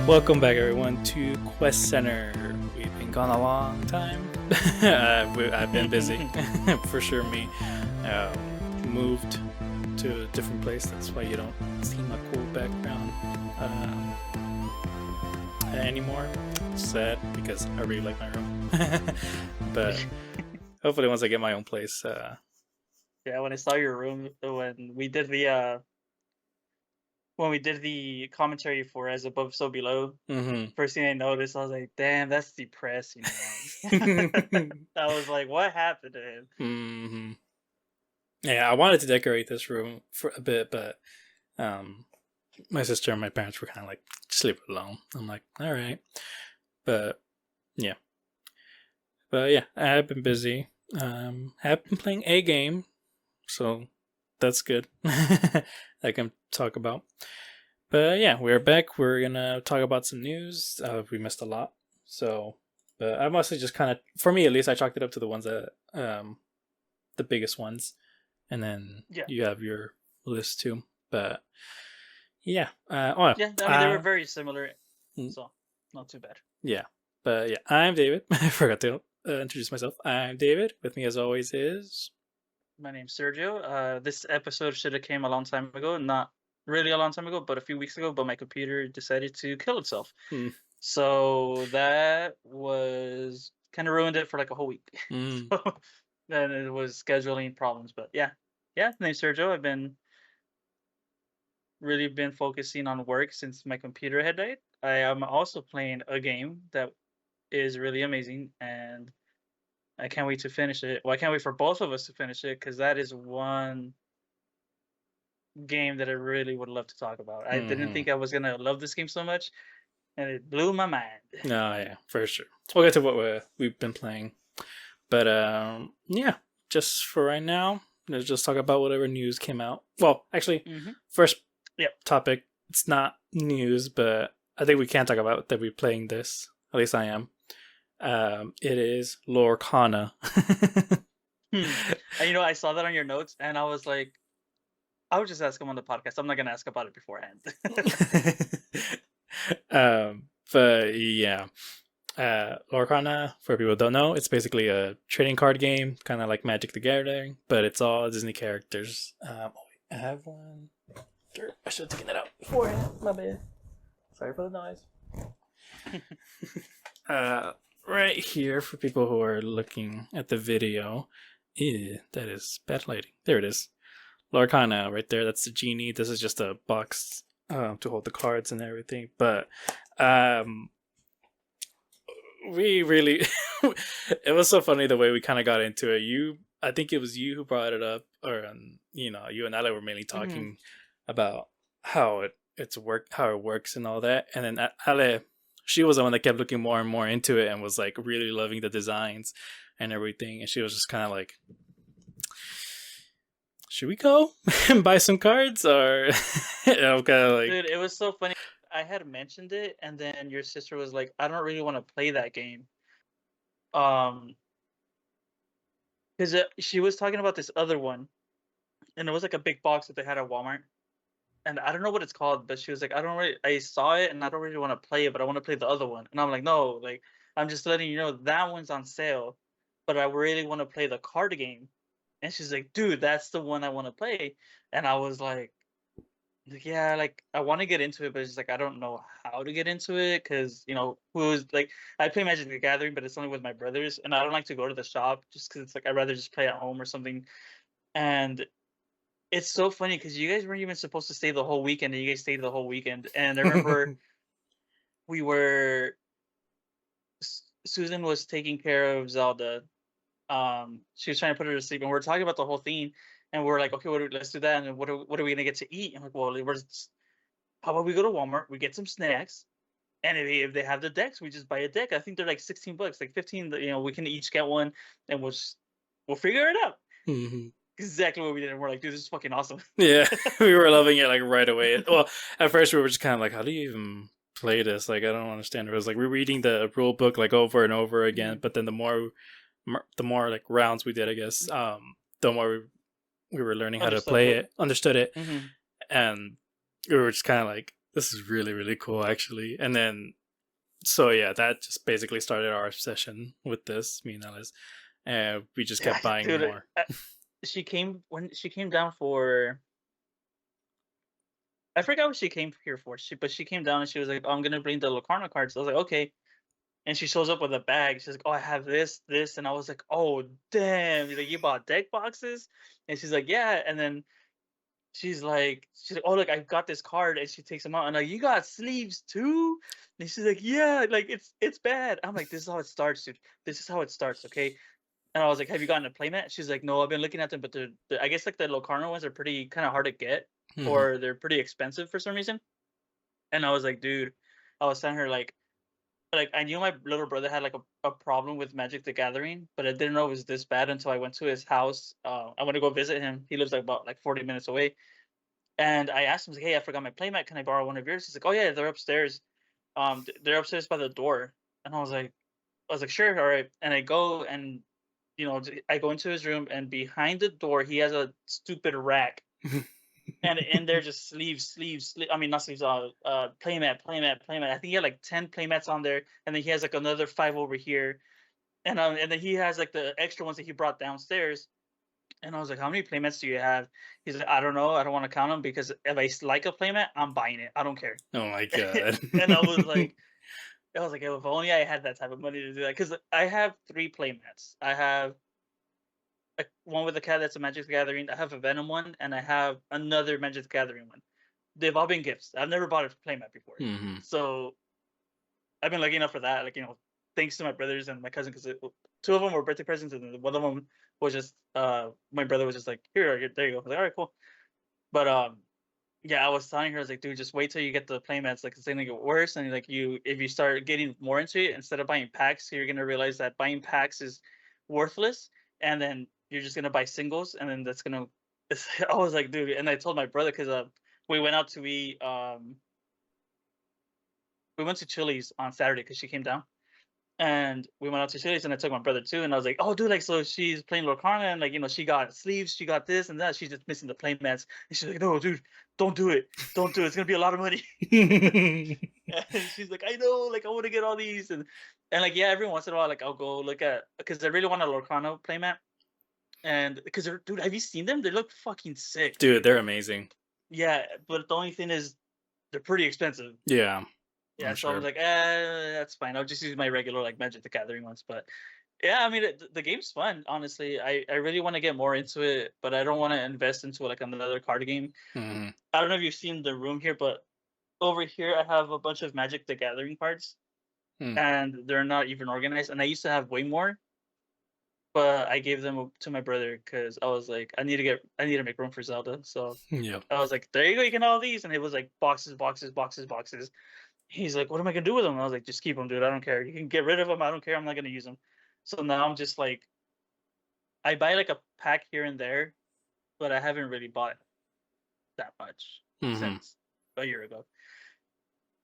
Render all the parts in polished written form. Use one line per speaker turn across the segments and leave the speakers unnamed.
Welcome back, everyone, to Quest Center. We've been gone a long time. I've been busy, for sure. Me moved to a different place. That's why you don't see my cool background anymore. Sad because I really like my room. But hopefully, once I get my own place.
Yeah, when I saw your room when we did the commentary for As Above So Below, first thing I noticed, I was like, damn, that's depressing, man. I was like, what happened to him?
Yeah, I wanted to decorate this room for a bit, but my sister and my parents were kind of like, just leave it alone. I'm like, all right. But yeah, I've been busy. I've been playing a game, so that's good. I can talk about. But yeah, we're back. We're gonna talk about some news. We missed a lot, so but I mostly just kind of, for me at least, I chalked it up to the ones that the biggest ones, and then you have your list too. But yeah,
they were very similar, so not too bad.
Yeah, but yeah, I'm David. I forgot to introduce myself. I'm David. With me, as always, is
my name's Sergio. This episode should have came a long time ago, not really a long time ago, but a few weeks ago. But my computer decided to kill itself, so that was kind of ruined it for like a whole week. So then it was scheduling problems. But yeah, my name's Sergio. I've been focusing on work since my computer had died. I am also playing a game that is really amazing, and I can't wait to finish it. Well, I can't wait for both of us to finish it, because that is one game that I really would love to talk about. I didn't think I was going to love this game so much, and it blew my mind.
Oh, yeah, for sure. We'll get to what we've been playing. But, yeah, just for right now, let's just talk about whatever news came out. Well, actually, first topic, it's not news, but I think we can talk about that we're playing this. At least I am. It is Lorcana.
And I saw that on your notes, and I was like, I would just ask him on the podcast. I'm not gonna ask about it beforehand.
But yeah, Lorcana, for people who don't know, it's basically a trading card game, kind of like Magic the Gathering, but it's all Disney characters. I have one. I should have taken that out beforehand. My bad. Sorry for the noise. Right here, for people who are looking at the video, that is bad lighting. There it is. Lorcana, right there. That's the genie. This is just a box to hold the cards and everything. But we really, it was so funny the way we kind of got into it. I think it was you who brought it up, or you and Ale were mainly talking about how it works and all that, and then Ale, she was the one that kept looking more and more into it and was like really loving the designs and everything. And she was just kind of like, should we go and buy some cards? Or kind of like,
dude, it was so funny. I had mentioned it, and then your sister was like, I don't really want to play that game. Because she was talking about this other one, and it was like a big box that they had at Walmart. And I don't know what it's called, but she was like, I saw it and I don't really want to play it, but I want to play the other one. And I'm like, no, like, I'm just letting you know that one's on sale, but I really want to play the card game. And she's like, dude, that's the one I want to play. And I was like, yeah, like, I want to get into it, but it's just like, I don't know how to get into it. Cause I play Magic the Gathering, but it's only with my brothers, and I don't like to go to the shop just cause it's like, I'd rather just play at home or something. And it's so funny because you guys weren't even supposed to stay the whole weekend, and you guys stayed the whole weekend. And I remember Susan was taking care of Zelda. She was trying to put her to sleep, and we're talking about the whole thing. And we're like, okay, let's do that. And what are we gonna get to eat? I'm like, well, how about we go to Walmart, we get some snacks, and if they have the decks, we just buy a deck. I think they're like $16, like 15. We can each get one, and we'll figure it out. Exactly what we did, and we're like, dude, this is fucking awesome.
Yeah, we were loving it like right away. Well, at first we were just kind of like, how do you even play this? Like, I don't understand. It was like rereading the rule book like over and over again.
Mhm.
But then the more like rounds we did, I guess, the more we were learning how to
Understood
play
it.
it, understood it,
Hmm.
and we were just kind of like, this is really really cool actually. And then so yeah, that just basically started our obsession with this, me and Alice, and we just
Yeah,
kept buying
dude.
more.
She came when she came down for. I forgot what she came here for. She came down and she was like, "Oh, I'm gonna bring the Locarno cards." I was like, "Okay." And she shows up with a bag. She's like, "Oh, I have this, this," and I was like, "Oh, damn! Like you bought deck boxes?" And she's like, "Yeah." And then she's like, "Oh, look, I've got this card," and she takes them out. And like, "You got sleeves too?" And she's like, "Yeah, like it's bad." I'm like, "This is how it starts, dude. This is how it starts, okay?" And I was like, "Have you gotten a playmat?" She's like, "No, I've been looking at them, but I guess like the Locarno ones are pretty kind of hard to get,
Hmm.
or they're pretty expensive for some reason." And I was like, "Dude," I was telling her like I knew my little brother had like a problem with Magic the Gathering, but I didn't know it was this bad until I went to his house. I went to go visit him. He lives like about like 40 minutes away. And I asked him, like, "Hey, I forgot my playmat. Can I borrow one of yours?" He's like, "Oh yeah, they're upstairs. They're upstairs by the door." And I was like, "Sure, all right." And I go and I go into his room, and behind the door he has a stupid rack, and in there just I mean, not sleeves, playmat. I think he had like 10 playmats on there, and then he has like another 5 over here, and then he has like the extra ones that he brought downstairs. And I was like, "How many playmats do you have?" He's like, "I don't know. I don't want to count them because if like a playmat, I'm buying it. I don't care."
Oh my god.
And I was like, "If only I had that type of money to do that." Because I have 3 playmats. I have one with a cat that's a Magic the Gathering. I have a Venom one, and I have another Magic the Gathering one. They've all been gifts. I've never bought a playmat before,
Hmm.
so I've been lucky enough for that. Like thanks to my brothers and my cousin, because 2 of them were birthday presents, and then one of them was just my brother was just like, "Here, there you go." I was like, "All right, cool." But yeah, I was telling her, I was like, "Dude, just wait till you get the playmats. Like, it's gonna get worse, and like if you start getting more into it, instead of buying packs, you're gonna realize that buying packs is worthless, and then you're just gonna buy singles, and then that's gonna." I was like, "Dude," and I told my brother because we went out to eat. We went to Chili's on Saturday because she came down, and we went out to Chili's, and I took my brother too, and I was like, "Oh, dude, like, so she's playing Lorcana, and like, she got sleeves, she got this and that. She's just missing the play mats." And she's like, "No, dude, don't do it, don't do it. It's gonna be a lot of money." And she's like, "I know, like, I want to get all these." And like, yeah, every once in a while, like, I'll go look at, because I really want a Lorcana playmat, and because they're, dude, have you seen them? They look fucking sick.
Dude, they're amazing.
Yeah, but the only thing is, they're pretty expensive.
Yeah,
Yeah,
I'm
so I was
sure.
like, that's fine. I'll just use my regular like Magic the Gathering ones. But yeah, I mean, the game's fun. Honestly, I really want to get more into it, but I don't want to invest into like another card game.
Hmm.
I don't know if you've seen the room here, but over here I have a bunch of Magic the Gathering cards,
Hmm.
and they're not even organized. And I used to have way more, but I gave them to my brother because I was like, I need to make room for Zelda. So
Yeah.
I was like, "There you go, you can have all these," and it was like boxes, boxes, boxes, boxes. He's like, "What am I gonna do with them?" I was like, "Just keep them, dude. I don't care. You can get rid of them. I don't care. I'm not gonna use them." So now I'm just like, I buy like a pack here and there, but I haven't really bought that much
Hmm.
since a year ago.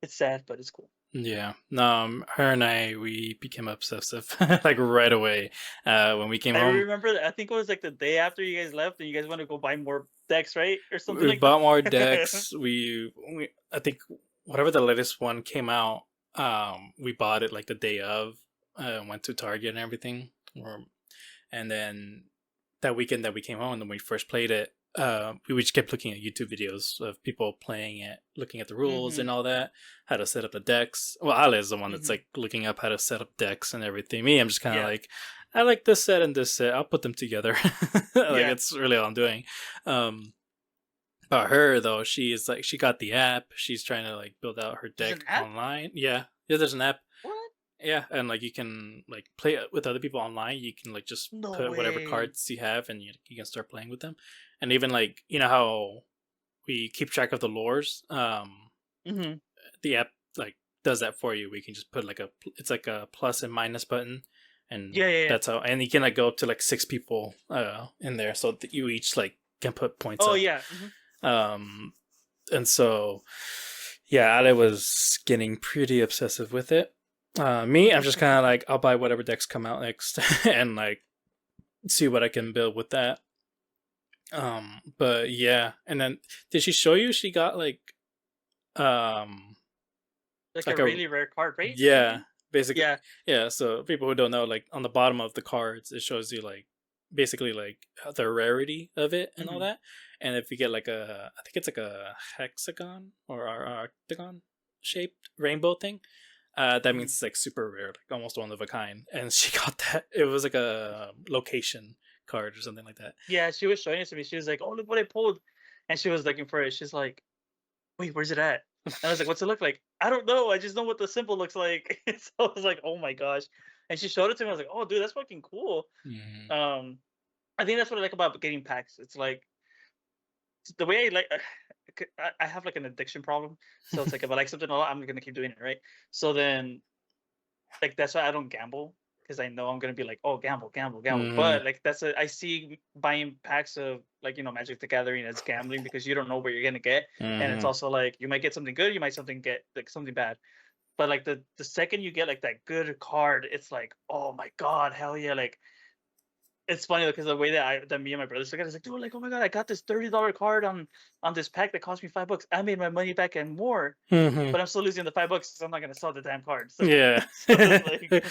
It's sad, but it's cool.
Yeah. No, her and I, we became obsessive like right away. When we came
I
home,
remember I think it was like the day after you guys left, and you guys want to go buy more decks, right, or something
we
like
bought more
that.
decks. We I think whatever the latest one came out, we bought it like the day of. Went to Target and everything. And then that weekend that we came home and we first played it, we just kept looking at YouTube videos of people playing it, looking at the rules
Mhm.
and all that, how to set up the decks. Well, Ale is the one that's
Mhm.
like looking up how to set up decks and everything. Me, I'm just kind of
Yeah.
like, I like this set and this set. I'll put them together. Like
Yeah.
it's really all I'm doing. Um, but her though, she is like she got the app. She's trying to like build out her
There's an
deck
app.
online. Yeah, yeah. There's an app.
What?
Yeah, and like you can like play it with other people online. You can like just
No
put whatever
way.
cards you have, and you can start playing with them. And even like how we keep track of the lores.
Mhm.
The app like does that for you. We can just put like it's like a plus and minus button, and
Yeah. Yeah. Yeah.
that's how. And you can like go up to like 6 people in there, so that you each like can put points
Oh
up.
yeah. Mhm.
Um, and so Yeah, Ale was getting pretty obsessive with it. Me, I'm just kind of like, I'll buy whatever decks come out next and like see what I can build with that. But yeah, and then did she show you she got um
Like a
like a
really rare card, right? I
yeah,
think.
basically
Yeah.
yeah. So people who don't know, like on the bottom of the cards, it shows you like basically like the rarity of it and all
Hmm.
that. And if you get like I think it's like a hexagon or octagon shaped rainbow thing. That means
Hmm.
it's like super rare, like almost one of a kind. And she got that. It was like a location card or something like that.
Yeah, she was showing it to me. She was like, "Oh, look what I pulled," and she was looking for it. She's like, "Wait, where's it at?" And I was like, "What's it look like?" I don't know. I just know what the symbol looks like. So I was like, "Oh my gosh!" And she showed it to me. I was like, "Oh, dude, that's fucking cool."
Mm-hmm.
Um, I think that's what I like about getting packs. It's like the way I like. I have like an addiction problem, so it's like if I like something a lot, I'm gonna keep doing it, right? So then like that's why I don't gamble because I know I'm gonna be like, oh, gamble, gamble, gamble.
Mm-hmm.
But like I see buying packs of like Magic the Gathering as gambling because you don't know what you're gonna get, and it's
Mm-hmm.
also like you might get something good, you might something get like something bad. But like the second you get like that good card, it's like, oh my god, hell yeah! Like it's funny because the way that me and my brothers look at it is like, dude, like, oh my god, I got this $30 card on this pack that cost me $5. I made my money back and more,
Mm-hmm.
but I'm still losing the $5, so I'm not gonna sell the damn card. So,
Yeah.
so it's like.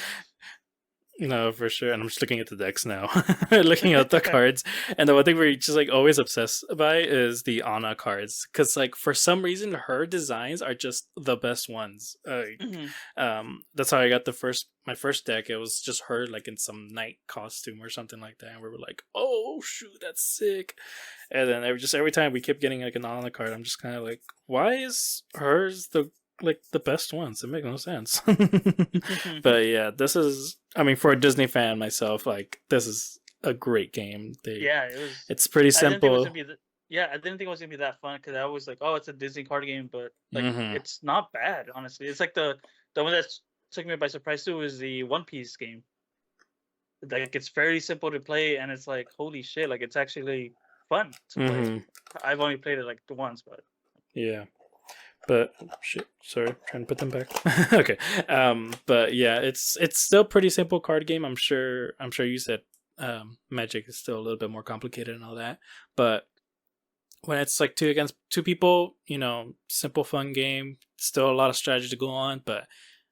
No, for sure. And I'm just looking at the decks now, looking at the cards. And the one thing we're just like always obsessed by is the Ana cards, because like for some reason her designs are just the best ones.
Mhm.
That's how I got my first deck. It was just her like in some knight costume or something like that, and we were like, oh shoot, that's sick. And then every time we kept getting like an Ana card, I'm just kind of like, why is hers the best ones? It makes no sense. But yeah, this is. I mean, for a Disney fan myself, like this is a great game.
Yeah, it was.
It's pretty
I didn't think it was gonna
simple.
be. Yeah, I didn't think it was gonna be that fun because I was like, oh, it's a Disney card game, but like,
Hmm.
it's not bad, honestly. It's like the one that took me by surprise too is the One Piece game. Like, it's very simple to play, and it's like, holy shit, like it's actually fun to play.
Hmm.
I've only played it like the once, but
Yeah, but shit. Sorry, trying to put them back. Okay. But yeah, it's still pretty simple card game. I'm sure. I'm sure you said Magic is still a little bit more complicated and all that, but when it's like two against two people, simple fun game. Still a lot of strategy to go on, but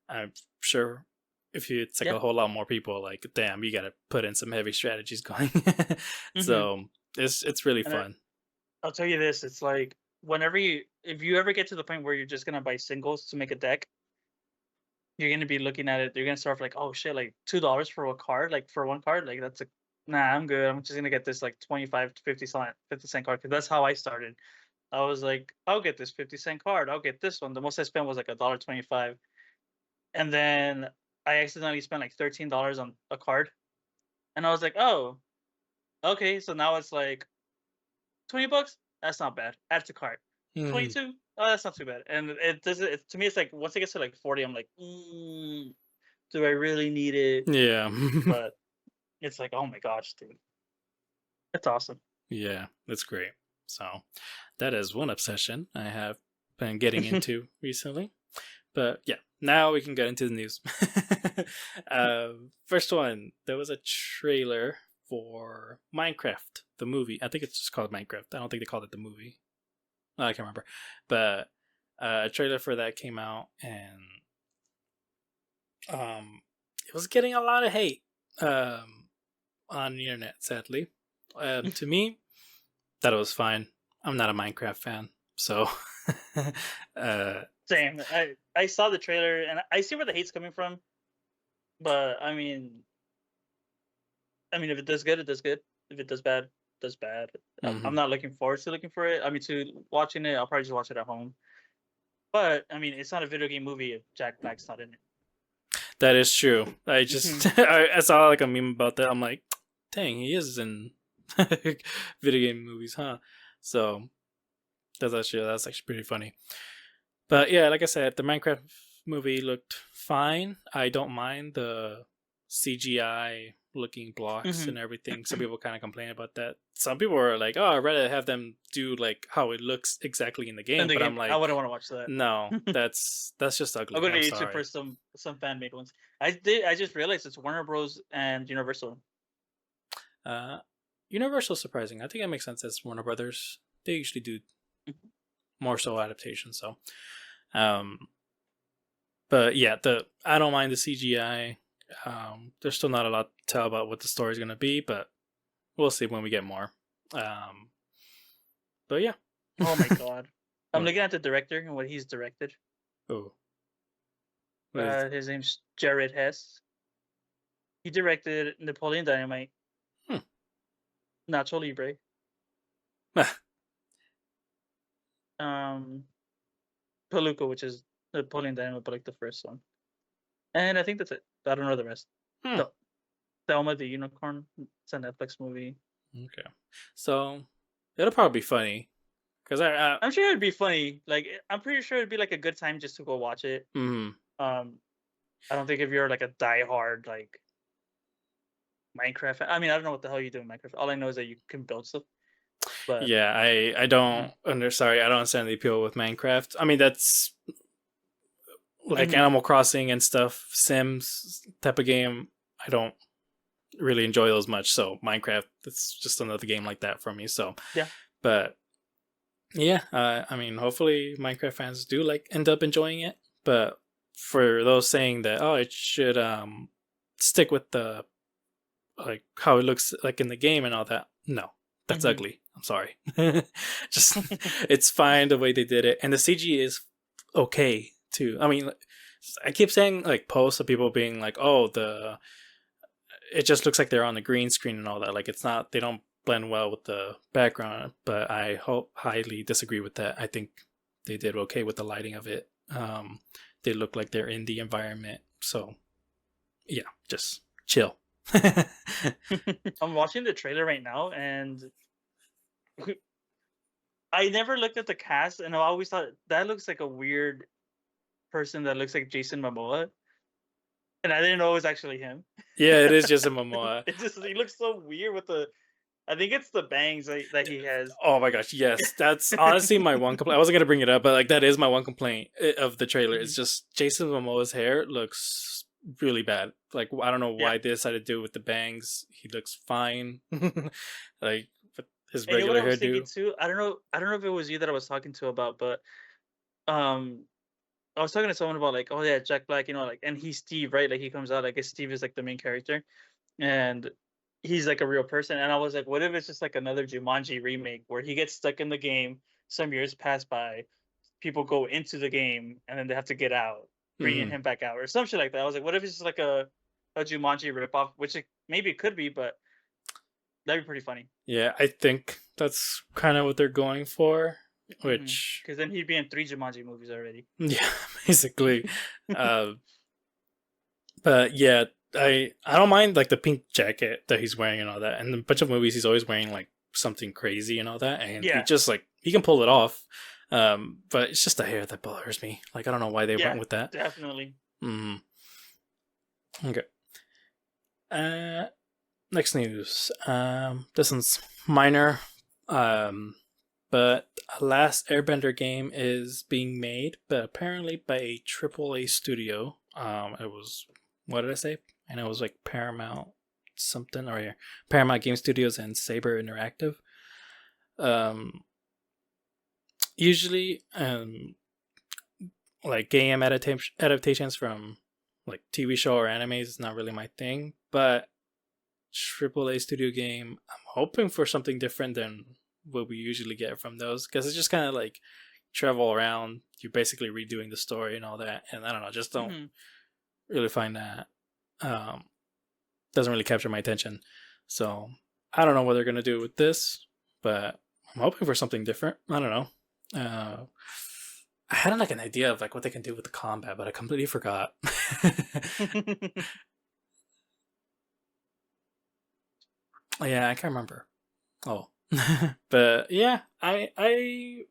I'm sure if it's like
yeah.
a whole lot more people, like damn, you got to put in some heavy strategies going.
Hmm.
So it's really
And
fun.
I'll tell you this, it's like if you ever get to the point where you're just gonna buy singles to make a deck, you're gonna be looking at it. You're gonna start off like, oh shit, like $2 for a card, like for one card, like that's a nah. I'm good. I'm just gonna get this like 25 to 50 cent card because that's how I started. I was like, I'll get this 50-cent card. I'll get this one. The most I spent was like $1.25, and then I accidentally spent like $13 on a card, and I was like, oh, okay. So now it's like $20. That's not bad. Add to cart.
Hmm.
22. Oh, that's not too bad. And it doesn't. To me, it's like once it gets to like 40, I'm like, do I really need it?
Yeah.
But it's like, oh my gosh, dude, it's awesome.
Yeah, that's great. So that is one obsession I have been getting into recently. But yeah, now we can get into the news. First one, there was a trailer for Minecraft, the movie. I think it's just called Minecraft. I don't think they called it the movie. I can't remember. But a trailer for that came out, and it was getting a lot of hate on the internet, sadly. To me, that was fine. I'm not a Minecraft fan, so uh,
Same. I saw the trailer and I see where the hate's coming from, but I mean, if it does good, it does good. If it does bad, it does bad. I'm
mhm.
not looking forward to looking for it. I mean, to watching it, I'll probably just watch it at home. But I mean, it's not a video game movie if Jack Black's not in
That is true. I
it.
just I saw like a meme about that. I'm like, dang, he is in video game movies, huh? So that's actually pretty funny. But yeah, like I said, the Minecraft movie looked fine. I don't mind the CGI looking blocks
Hmm.
and everything. Some people kind of complain about that. Some people are like, "Oh, I'd rather have them do like how it looks exactly in the
In
game."
the
But
game,
I'm
I
like,
wouldn't want to watch that.
no, that's just
I'll
ugly.
go to
I'm
YouTube for
sorry.
some fan made ones. I just realized it's Warner Bros. And Universal.
Uh, Universal surprising. I think it makes sense as Warner Brothers. They usually do
Mhm.
more so adaptations. So, um, but yeah, the I don't mind the CGI. There's still not a lot to tell about what the story's gonna be, but we'll see when we get more. Um, but yeah.
Oh my god. I'm
What?
looking at the director and what he's directed.
Oh, what is?
His name's Jared Hess. He directed Napoleon Dynamite,
Hmm.
Nacho Libre, um, Palooka, which is Napoleon Dynamite, but like the first one. And I think that's it. I don't know the rest.
Hmm.
So, Thelma the Unicorn. It's a Netflix movie.
Okay. So it'll probably be funny because
I'm sure it'd be funny. Like, I'm pretty sure it'd be like a good time just to go watch it.
mm,
Um, I don't think if you're like a diehard like Minecraft. I mean, I don't know what the hell you do in Minecraft. All I know is that you can build stuff. But
yeah, I
mhm,
don't sorry, I don't understand the appeal with Minecraft. I mean, that's like
mhm,
Animal Crossing and stuff, Sims type of game. I don't really enjoy those much. So Minecraft, it's just another game like that for me. So,
yeah,
but yeah, I mean, hopefully Minecraft fans do like end up enjoying it. But for those saying that, oh, it should stick with the like how it looks like in the game and all that, no, that's
mhm.
ugly. I'm sorry. Just it's fine the way they did it, and the CG is okay too. I mean, I keep saying like posts of people being like, "Oh, the it just looks like they're on the green screen and all that." Like it's not, they don't blend well with the background. But I hope highly disagree with that. I think they did okay with the lighting of it. They look like they're in the environment. So yeah, just chill.
I'm watching the trailer right now, and I never looked at the cast, and I always thought that looks like a weird person that looks like Jason Momoa, and I didn't know it was actually him.
Yeah, it is just a Momoa.
It just he looks so weird with the. I think it's the bangs that he has.
Oh my gosh, yes, that's honestly my one complaint. I wasn't gonna bring it up, but like that is my one complaint of the trailer. It's
Mhm.
just Jason Momoa's hair looks really bad. Like I don't know
Yeah,
why they decided to do it with the bangs. He looks fine, like with his
and you know what
regular
I was thinking
hairdo.
too. I don't know. I don't know if it was you that I was talking to about, but um, I was talking to someone about like, oh yeah, Jack Black, like, and he's Steve, right? Like he comes out, I guess Steve is like the main character, and he's like a real person. And I was like, what if it's just like another Jumanji remake where he gets stuck in the game, some years pass by, people go into the game, and then they have to get out, bringing
Hmm.
him back out, or some shit like that. I was like, what if it's just like a Jumanji ripoff, which maybe it could be, but that'd be pretty funny.
Yeah, I think that's kind of what they're going for. Which,
Because then he'd be in 3 Jumanji movies already.
yeah, basically. uh, But yeah, I don't mind like the pink jacket that he's wearing and all that. And a bunch of movies he's always wearing like something crazy and all that, and he
Yeah,
just like he can pull it off. But it's just the hair that bothers me. Like I don't know why they
yeah,
went with that.
definitely.
Mm. Okay. Uh, Next news. This one's minor. Um, but a Last Airbender game is being made, but apparently by a AAA studio. It was, what did I say? I know it was like Paramount something, or yeah, Paramount Game Studios and Saber Interactive. Um, Usually, like game adaptations from like TV show or animes is not really my thing, but AAA studio game, I'm hoping for something different than what we usually get from those, because it's just kind of like travel around. You're basically redoing the story and all that, and I don't know, just don't
Hmm.
really find that um, doesn't really capture my attention. So I don't know what they're gonna do with this, but I'm hoping for something different. I don't know. I had like an idea of like what they can do with the combat, but I completely forgot. Yeah, I can't remember. Oh, but yeah, I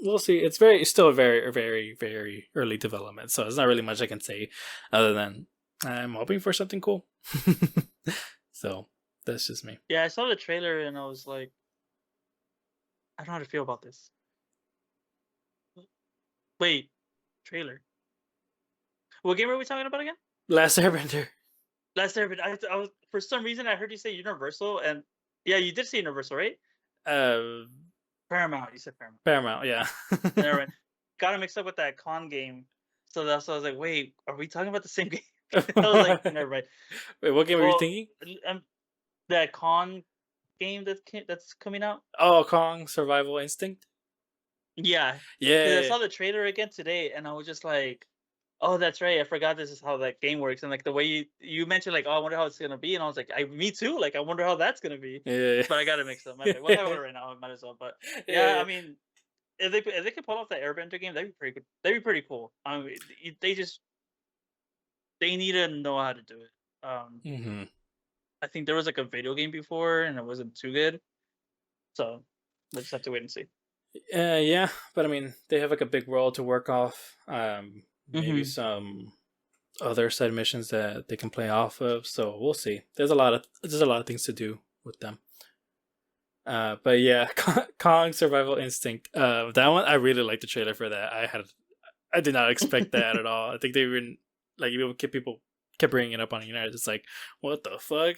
we'll see. It's still a very early development, so there's not really much I can say other than I'm hoping for something cool. So that's just me.
Yeah, I saw the trailer and I was like, I don't know how to feel about this. Wait, trailer. What game are we talking about again?
Last Airbender.
Last Airbender. I was for some reason I heard you say Universal, and yeah, you did say Universal, right?
Uh,
Paramount. You said Paramount.
Paramount. Yeah.
Never mind. Got it mixed up with that con game. So that's why I was like, wait, are we talking about the same game? I was like, never mind.
Wait, what game are you
Well,
thinking?
that con game that's coming out.
Oh, Kong Survival Instinct.
Yeah, because I
Yeah.
saw the trailer again today, and I was just like, "Oh, that's right. I forgot this is how that game works." And like the way you mentioned, like, "Oh, I wonder how it's gonna be," and I was like, me too. Like, I wonder how that's gonna be."
Yeah.
But I got it mixed up. My bad. We'll talk about
Yeah.
it right now. I might as well. But yeah,
Yeah.
I mean, if they could pull off that Airbender game, that'd be pretty good. That'd be pretty cool. I mean, they need to know how to do it.
Hmm.
I think there was like a video game before, and it wasn't too good. So we'll just have to wait and see.
Yeah, but I mean, they have like a big world to work off. Maybe
Mm-hmm.
some other side missions that they can play off of. So we'll see. There's a lot of things to do with them. But yeah, Kong Survival Instinct. That one I really liked the trailer for that. I did not expect that at all. I think they were like people kept bringing it up on the internet. It's like what the fuck,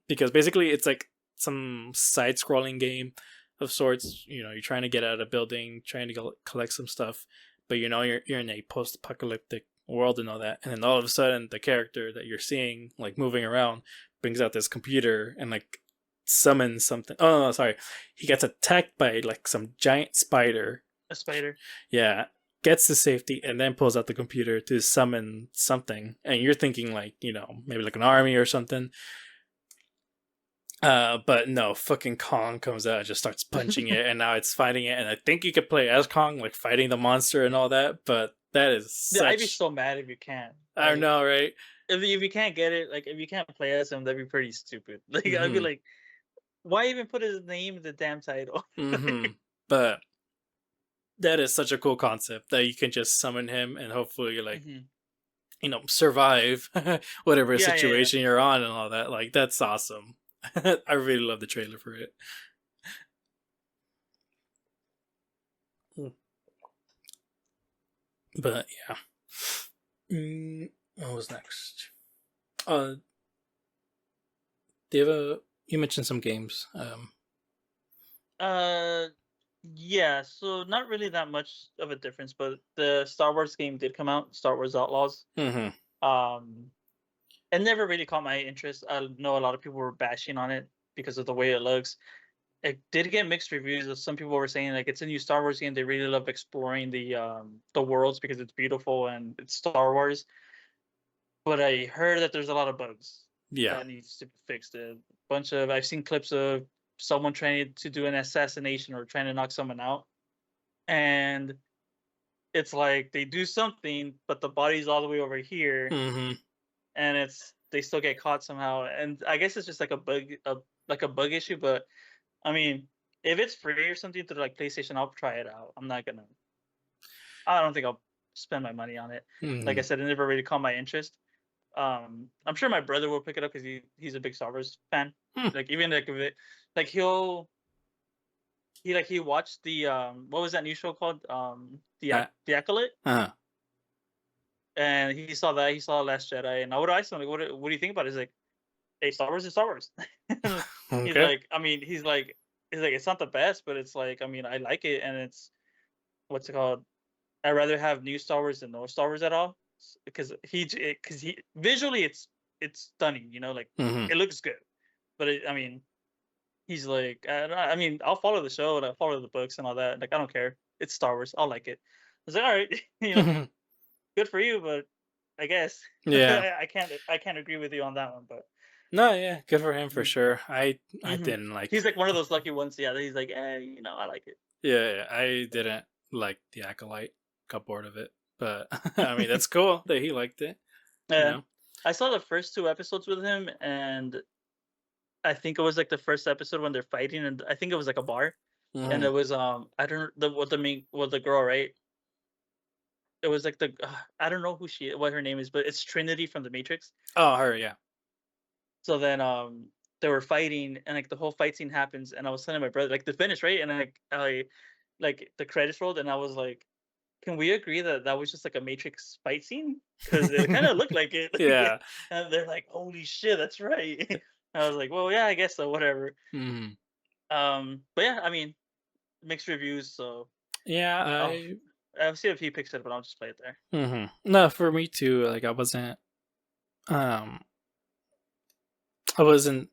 Because basically it's like some side scrolling game of sorts. You're trying to get out of a building, trying to go collect some stuff, but you're in a post apocalyptic world and all that, and then all of a sudden the character that you're seeing like moving around brings out this computer and like summons something. Oh no, sorry. He gets attacked by like some giant spider.
A spider.
Yeah. Gets to safety and then pulls out the computer to summon something. And you're thinking like, maybe like an army or something. But no, fucking Kong comes out and just starts punching it, and now it's fighting it. And I think you could play as Kong, like fighting the monster and all that. But that is
Yeah, I'd be
such.
so mad if you can't.
I don't
Like,
know, right?
if you can't get it, like if you can't play as him, that'd be pretty stupid. Like I'd be
Mm-hmm.
like, why even put his name in the damn title?
Mm-hmm. But that is such a cool concept that you can just summon him and hopefully like
Mhm.
survive whatever
Yeah, yeah, yeah.
situation you're on and all that. Like that's awesome. I really love the trailer for it. But yeah. What was next? Uh, do you have you mentioned some games.
Uh, yeah. So not really that much of a difference, but the Star Wars game did come out, Star Wars Outlaws.
Mm-hmm.
Um, it never really caught my interest. I know a lot of people were bashing on it because of the way it looks. It did get mixed reviews. Some people were saying like it's a new Star Wars game. They really love exploring the worlds because it's beautiful and it's Star Wars. But I heard that there's a lot of bugs
Yeah.
that needs to be fixed. A bunch of I've seen clips of someone trying to do an assassination or trying to knock someone out, and it's like they do something, but the body's all the way over here,
Mm-hmm.
and they still get caught somehow. And I guess it's just like like a bug issue. But I mean, if it's free or something through like PlayStation, I'll try it out. I'm not gonna. I don't think I'll spend my money on it. Like I
Mm-hmm.
said, it never really caught my interest. I'm sure my brother will pick it up because he's a big Star Wars fan.
Hmm.
Like even like if it, like he watched the what was that new show called the Acolyte,
Uh-huh.
and he saw Last Jedi, and I would ask him like what do you think about it? He's like, hey, Star Wars is Star Wars. he's
Okay.
like I mean he's like it's not the best, but it's like I mean I like it, and it's what's it called? I'd rather have new Star Wars than no Star Wars at all because he visually it's stunning, like
Mm-hmm.
it looks good, but I mean he's like I mean I'll follow the show and I'll follow the books and all that, like I don't care, it's Star Wars, I'll like it. I was like, all right, good for you, but I guess
Yeah.
I can't agree with you on that one, but
No, yeah, good for him for sure. I
mm-hmm.
didn't like.
He's like one of those lucky ones, yeah, that he's like, I like
Yeah, I didn't like the Acolyte. Got bored of it, but I mean
it.
that's cool that he liked it. You
Yeah,
know.
I saw the first two episodes with him, and I think it was like the first episode when they're fighting, and I think it was like a bar, and
Mm-hmm.
it was I don't the what the girl, right? It was like I don't know what her name is, but it's Trinity from the Matrix.
Oh, her, yeah.
So then they were fighting, and like the whole fight scene happens, and I was telling my brother like the finish, right? And like I like the credits rolled, and I was like, can we agree that that was just like a Matrix fight scene? Because it kind of looked like it.
Yeah.
And they're like, holy shit, that's right. And I was like, well, yeah, I guess so, whatever.
Mhm.
But yeah, I mean, mixed reviews, so
Yeah,
I'll I'll see if he picks it, but I'll just play it there.
no, for me too. Like um, I wasn't,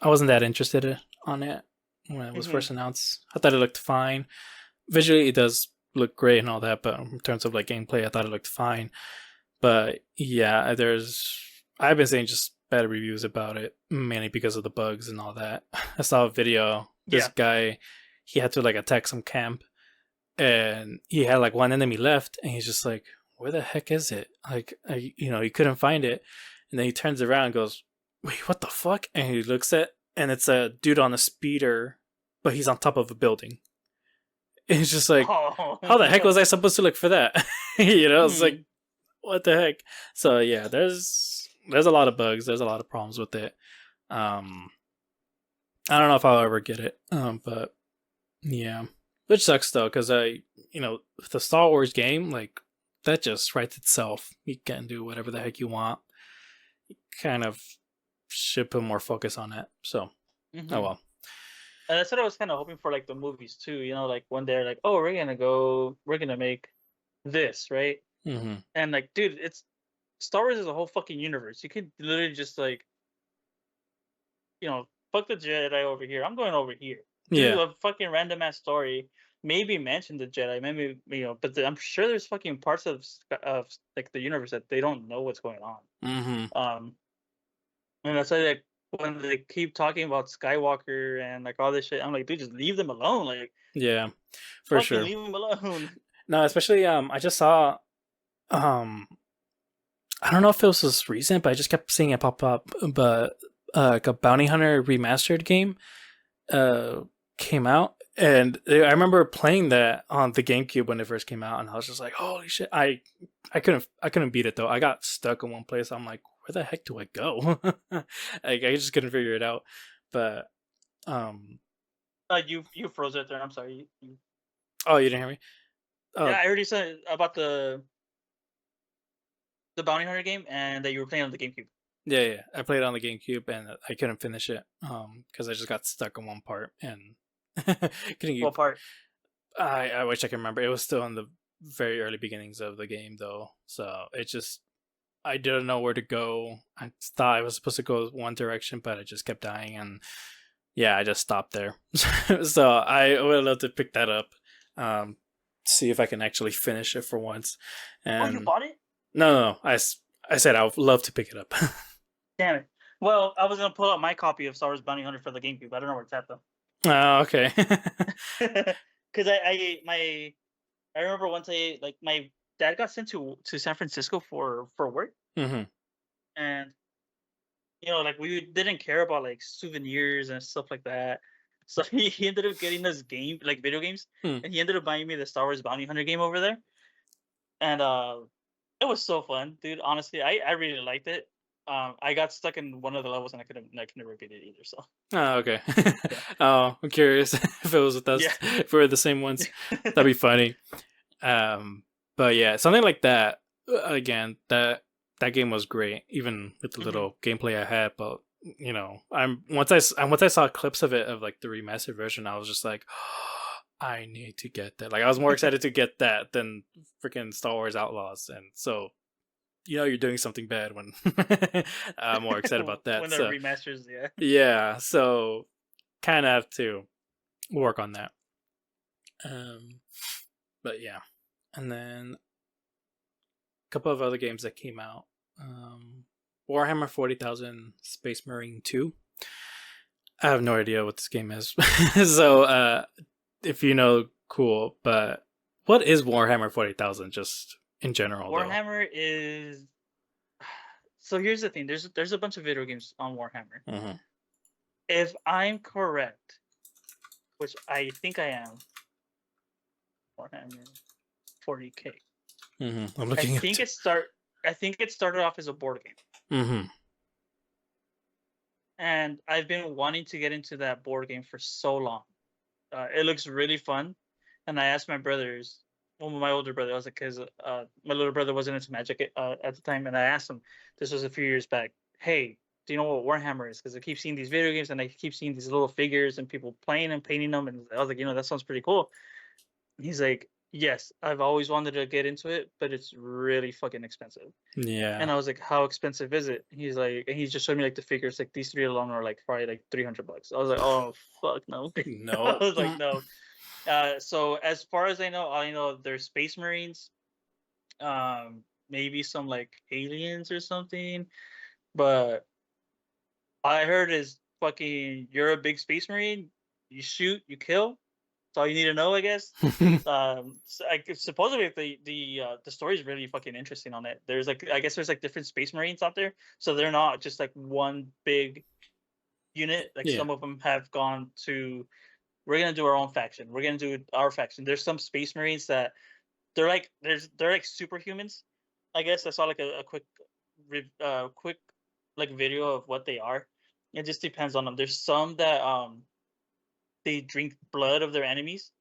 I wasn't that interested on it when it was
Hmm.
first announced. I thought it looked fine. Visually, it does look great and all that, but in terms of like gameplay, I thought it looked fine. But yeah, I've been saying just bad reviews about it, mainly because of the bugs and all that. I saw a video. This
Yeah.
guy, he had to like attack some camp, and he had like one enemy left, and he's just like, "Where the heck is it?" Like, he couldn't find it, and then he turns around and goes, "Wait, what the fuck?" And he looks and it's a dude on a speeder, but he's on top of a building. And he's just like,
Oh.
"How the heck was I supposed to look for that?" It's like,
Hmm.
what the heck? So yeah, there's a lot of bugs. There's a lot of problems with it. Um, I don't know if I'll ever get it. But yeah, which sucks though, because the Star Wars game, like, that just writes itself. You can do whatever the heck you want. You kind of should put more focus on it. So, oh
Hmm.
well.
And that's what I was kind of hoping for, like the movies too. Like when they're like, "Oh, we're gonna make this," right?
Hmm.
And like, dude, it's Star Wars is a whole fucking universe. You could literally just like, fuck the Jedi over here. I'm going over here. Do
Yeah.
a fucking random ass story. Maybe mention the Jedi. Maybe but I'm sure there's fucking parts of like the universe that they don't know what's going on.
Hmm.
Um, and that's why like when they keep talking about Skywalker and like all this shit, I'm like, dude, just leave them alone. Like,
Yeah, for
fucking
sure.
leave them alone.
No, especially I just saw um I don't know if it was this recent, but I just kept seeing it pop up. But like a Bounty Hunter remastered game uh came out, and I remember playing that on the GameCube when it first came out, and I was just like, "Holy shit!" I couldn't beat it though. I got stuck in one place. I'm like, "Where the heck do I go?" Like, I just couldn't figure it out. But um,
You froze it there. I'm sorry.
oh, you didn't hear me?
Yeah,
Oh,
I already said about the Bounty Hunter game and that you were playing on the GameCube.
yeah, yeah. I played it on the GameCube, and I couldn't finish it because I just got stuck in one part and couldn't
What part?
I wish I could remember. It was still in the very early beginnings of the game, though. So it just, I didn't know where to go. I thought I was supposed to go one direction, but I just kept dying, and yeah, I just stopped there. So I would love to pick that up, see if I can actually finish it for once.
Oh, you
And
bought it?
no, I said I would love to pick it up.
Damn it. Well, I was gonna pull out my copy of Star Wars Bounty Hunter for the GameCube. I don't know where it's at though.
Oh, okay.
Because I remember once like my dad got sent to San Francisco for work,
Hmm.
and like we didn't care about like souvenirs and stuff like that. So he ended up getting this game, like video games,
Hmm.
and he ended up buying me the Star Wars Bounty Hunter game over there. And it was so fun, dude. Honestly, I really liked it. I got stuck in one of the levels and I could never beat it either. So
Oh, okay.
yeah,
Oh, I'm curious if it was with us,
yeah.
if we're the same ones. That'd be funny. Um, but yeah, something like that. Again, that game was great, even with the
Hmm.
little gameplay I had. But once I saw clips of it of like the remastered version, I was just like, I need to get that. Like, I was more excited to get that than freaking Star Wars Outlaws, and so you're doing something bad when I'm more excited about that.
When the
So
remasters, yeah.
yeah, so kind of have to work on that. Um, but yeah, and then a couple of other games that came out. Warhammer 40,000 Space Marine 2. I have no idea what this game is. So, if you know, cool. But what is Warhammer 40,000 just in general, though?
Warhammer is so here's the thing. There's a bunch of video games on Warhammer.
Mm-hmm.
If I'm correct, which I think I am, Warhammer 40K.
Mm-hmm. I'm
I
looking
think
at.
it start. I think it started off as a board game,
Mm-hmm.
and I've been wanting to get into that board game for so long. It looks really fun, and I asked my brothers, well, my older brother, I was like, because my little brother wasn't into Magic at the time, and I asked him, this was a few years back, hey, do you know what Warhammer is? Because I keep seeing these video games, and I keep seeing these little figures and people playing and painting them, and I was like, that sounds pretty cool. He's like, yes, I've always wanted to get into it, but it's really fucking expensive.
Yeah.
And I was like, how expensive is it? He's like, and he just showed me like the figures, like these three alone are like probably like $300. I was like, oh fuck no. I
No.
was like, no. So as far as I know there's Space Marines, maybe some like aliens or something, but I heard is fucking you're a big Space Marine, you shoot, you kill. That's all you need to know, I guess. Supposedly the story is really fucking interesting on it. There's like I guess there's like different Space Marines out there, so they're not just like one big unit. Like
Yeah.
some of them have gone to, we're gonna do our own faction. We're gonna do our faction. There's some Space Marines that they're like superhumans. I guess I saw like a quick like video of what they are. It just depends on them. There's some that they drink blood of their enemies,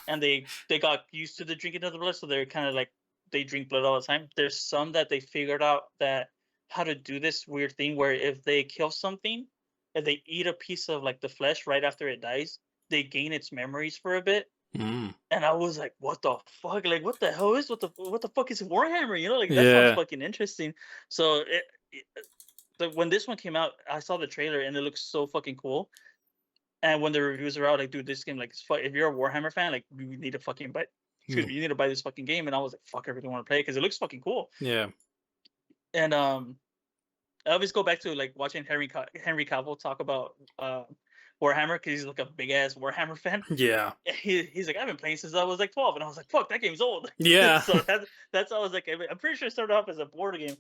and they got used to the drinking of the blood, so they're kind of like they drink blood all the time. There's some that they figured out that how to do this weird thing where if they kill something, if they eat a piece of like the flesh right after it dies, they gain its memories for a bit.
Mm.
And I was like, what the fuck? Like, what the hell is what the fuck is Warhammer? Like that sounds
Yeah.
fucking interesting. So when this one came out, I saw the trailer and it looks so fucking cool. And when the reviews are out, like, dude, this game, like, if you're a Warhammer fan, like, you need to fucking buy. Excuse me, you need to buy this fucking game. And I was like, fuck, I really want to play it because it looks fucking cool.
Yeah.
And I always go back to like watching Henry Cavill talk about Warhammer because he's like a big ass Warhammer fan.
Yeah.
He's like, I've been playing since I was like 12, and I was like, fuck, that game's old.
Yeah.
So that's how I was like, I'm pretty sure it started off as a board game,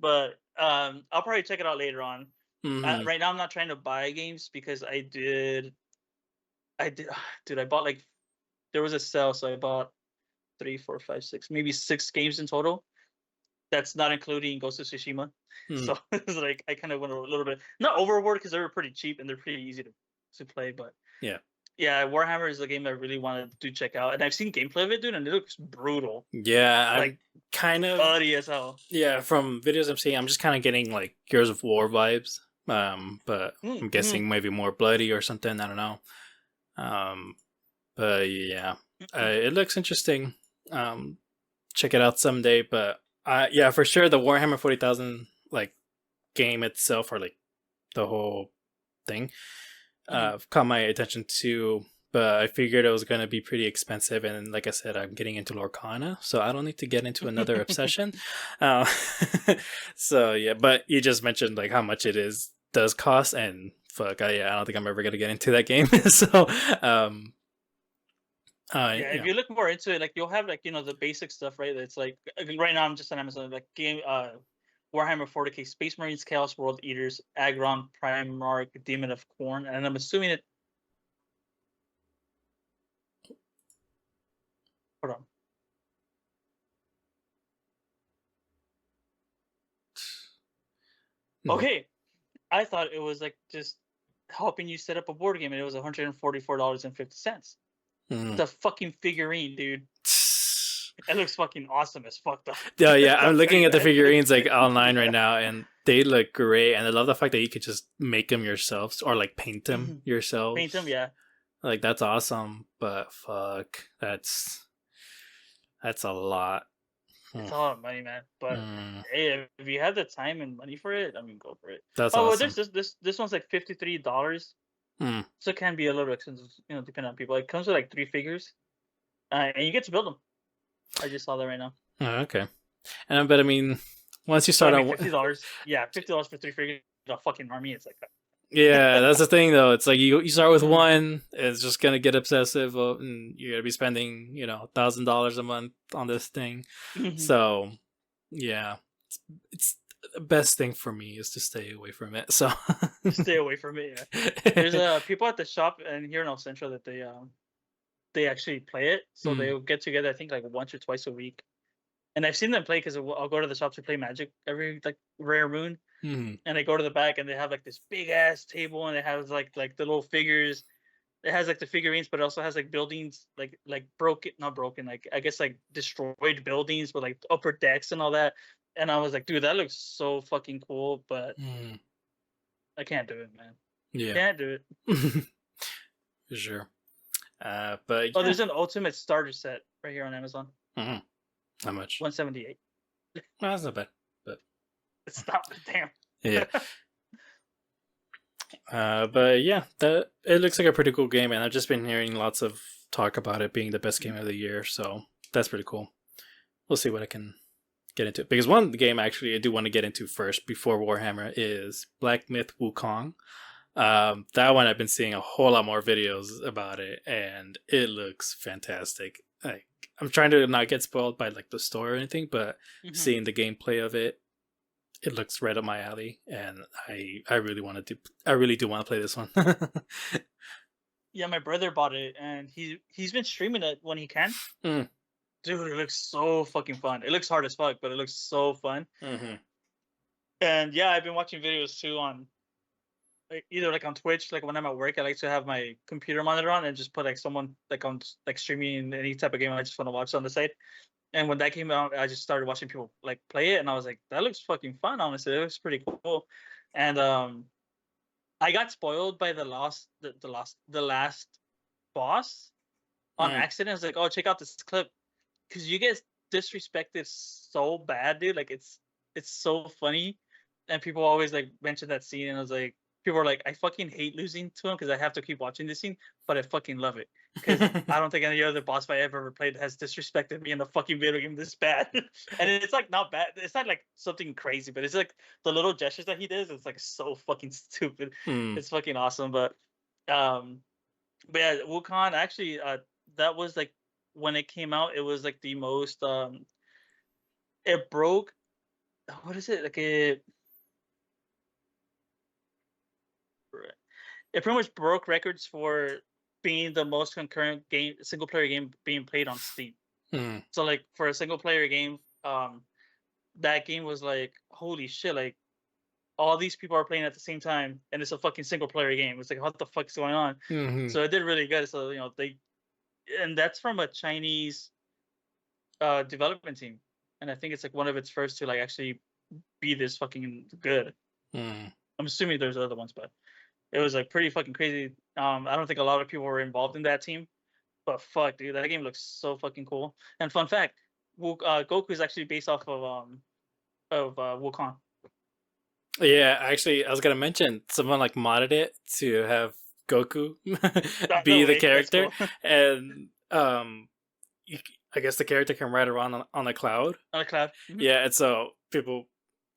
but I'll probably check it out later on.
Mm-hmm.
Right now, I'm not trying to buy games because I did, dude. I bought like, there was a sale, so I bought 3, 4, 5, 6, maybe 6 games in total. That's not including Ghosts of Tsushima. So it's like I kind of went a little bit not overboard because they were pretty cheap and they're pretty easy to play. But
Yeah.
Warhammer is a game I really wanted to check out, and I've seen gameplay of it, dude, and it looks brutal.
Yeah,
Like,
I'm kind of
bloody as hell.
Yeah, from videos I'm seeing, I'm just kind of getting like Gears of War vibes. But I'm guessing maybe more bloody or something. I don't know. But yeah, it looks interesting. Check it out someday. But yeah, for sure, the Warhammer 40,000 like game itself, or like the whole thing, caught my attention too. But I figured it was going to be pretty expensive, and like I said, I'm getting into Lorcana, so I don't need to get into another obsession. So yeah, but you just mentioned like how much it does cost, and fuck, I don't think I'm ever gonna get into that game. So
if you look more into it, like you'll have like the basic stuff, right? It's like right now I'm just on Amazon, like game Warhammer 40K, Space Marines, Chaos World Eaters, Agron, Primarch, Demon of Corn, and I'm assuming it. Hold on. Okay, I thought it was like just helping you set up a board game, and it was $144.50. The fucking figurine, dude. It looks fucking awesome as fuck, though.
Yeah, I'm looking at the figurines like online right now, and they look great. And I love the fact that you could just make them yourselves or like paint them yourselves.
Paint them, yeah.
Like that's awesome, but fuck, that's a lot.
It's a lot of money, man. But hey, if you have the time and money for it, I mean, go for it.
That's awesome.
Well, there's this one's like $53. So it can be a little expensive, depending on people. It comes with like 3 figures, and you get to build them. I just saw that right now.
Oh, okay. But I mean, once you start
out $50, $50 for 3 figures, a fucking army. It's like that.
Yeah, that's the thing though. It's like you start with one, it's just gonna get obsessive, and you're gonna be spending $1,000 a month on this thing. So, yeah, it's the best thing for me is to stay away from it. So
stay away from it. Yeah. There's people at the shop and here in El Centro that they actually play it. So they'll get together, I think like once or twice a week. And I've seen them play because I'll go to the shop to play Magic every like rare moon.
Mm.
and I go to the back, and they have like this big ass table, and it has like the little figures. It has like the figurines, but it also has like buildings, like broken, not broken, like I guess like destroyed buildings with like upper decks and all that. And I was like, dude, that looks so fucking cool, but
Mm.
I can't do it, man.
Yeah.
Can't do it.
For sure. But
Oh,
yeah.
there's an ultimate starter set right here on Amazon.
Mm-hmm. How much?
178.
Well, that's not bad. But
Stop it, damn.
yeah. But yeah, that it looks like a pretty cool game, and I've just been hearing lots of talk about it being the best game of the year. So that's pretty cool. We'll see what I can get into, because one game actually I do want to get into first before Warhammer is Black Myth Wukong. That one I've been seeing a whole lot more videos about it, and it looks fantastic. Like, I'm trying to not get spoiled by like the story or anything, but seeing the gameplay of it, it looks right up my alley, and I really want to I really do want to play this one.
Yeah, my brother bought it, and he's been streaming it when he can.
Mm.
Dude, it looks so fucking fun. It looks hard as fuck, but it looks so fun.
Mm-hmm.
And yeah, I've been watching videos too on either like on Twitch, like when I'm at work, I like to have my computer monitor on and just put like someone like on like streaming any type of game I just want to watch on the side. And when that came out, I just started watching people like play it, and I was like, that looks fucking fun. Honestly, it looks pretty cool. And I got spoiled by the last boss on accident. I was like, oh, check out this clip, because you get disrespected so bad, dude. Like it's so funny, and people always like mention that scene, and I was like, people are like, I fucking hate losing to him because I have to keep watching this scene, but I fucking love it because I don't think any other boss fight I've ever played has disrespected me in a fucking video game this bad. And it's like not bad. It's not like something crazy, but it's like the little gestures that he does. It's like so fucking stupid.
Mm.
It's fucking awesome. Um, but yeah, Wukong actually, that was like when it came out. It was like the most it broke. What is it like it pretty much broke records for being the most concurrent game, single player game being played on Steam.
Mm.
So like for a single player game, that game was like, holy shit, like all these people are playing at the same time, and it's a fucking single player game. It's like, what the fuck's going on?
Mm-hmm.
So it did really good. So and that's from a Chinese development team, and I think it's like one of its first to like actually be this fucking good.
Mm.
I'm assuming there's other ones, but it was like pretty fucking crazy. I don't think a lot of people were involved in that team, but fuck, dude, that game looks so fucking cool. And fun fact, Goku is actually based off of Wukong.
Yeah, actually, I was gonna mention someone like modded it to have Goku be
No
the
way, that's
character,
cool.
and I guess the character can ride around on a cloud.
On a cloud. Mm-hmm.
Yeah, and so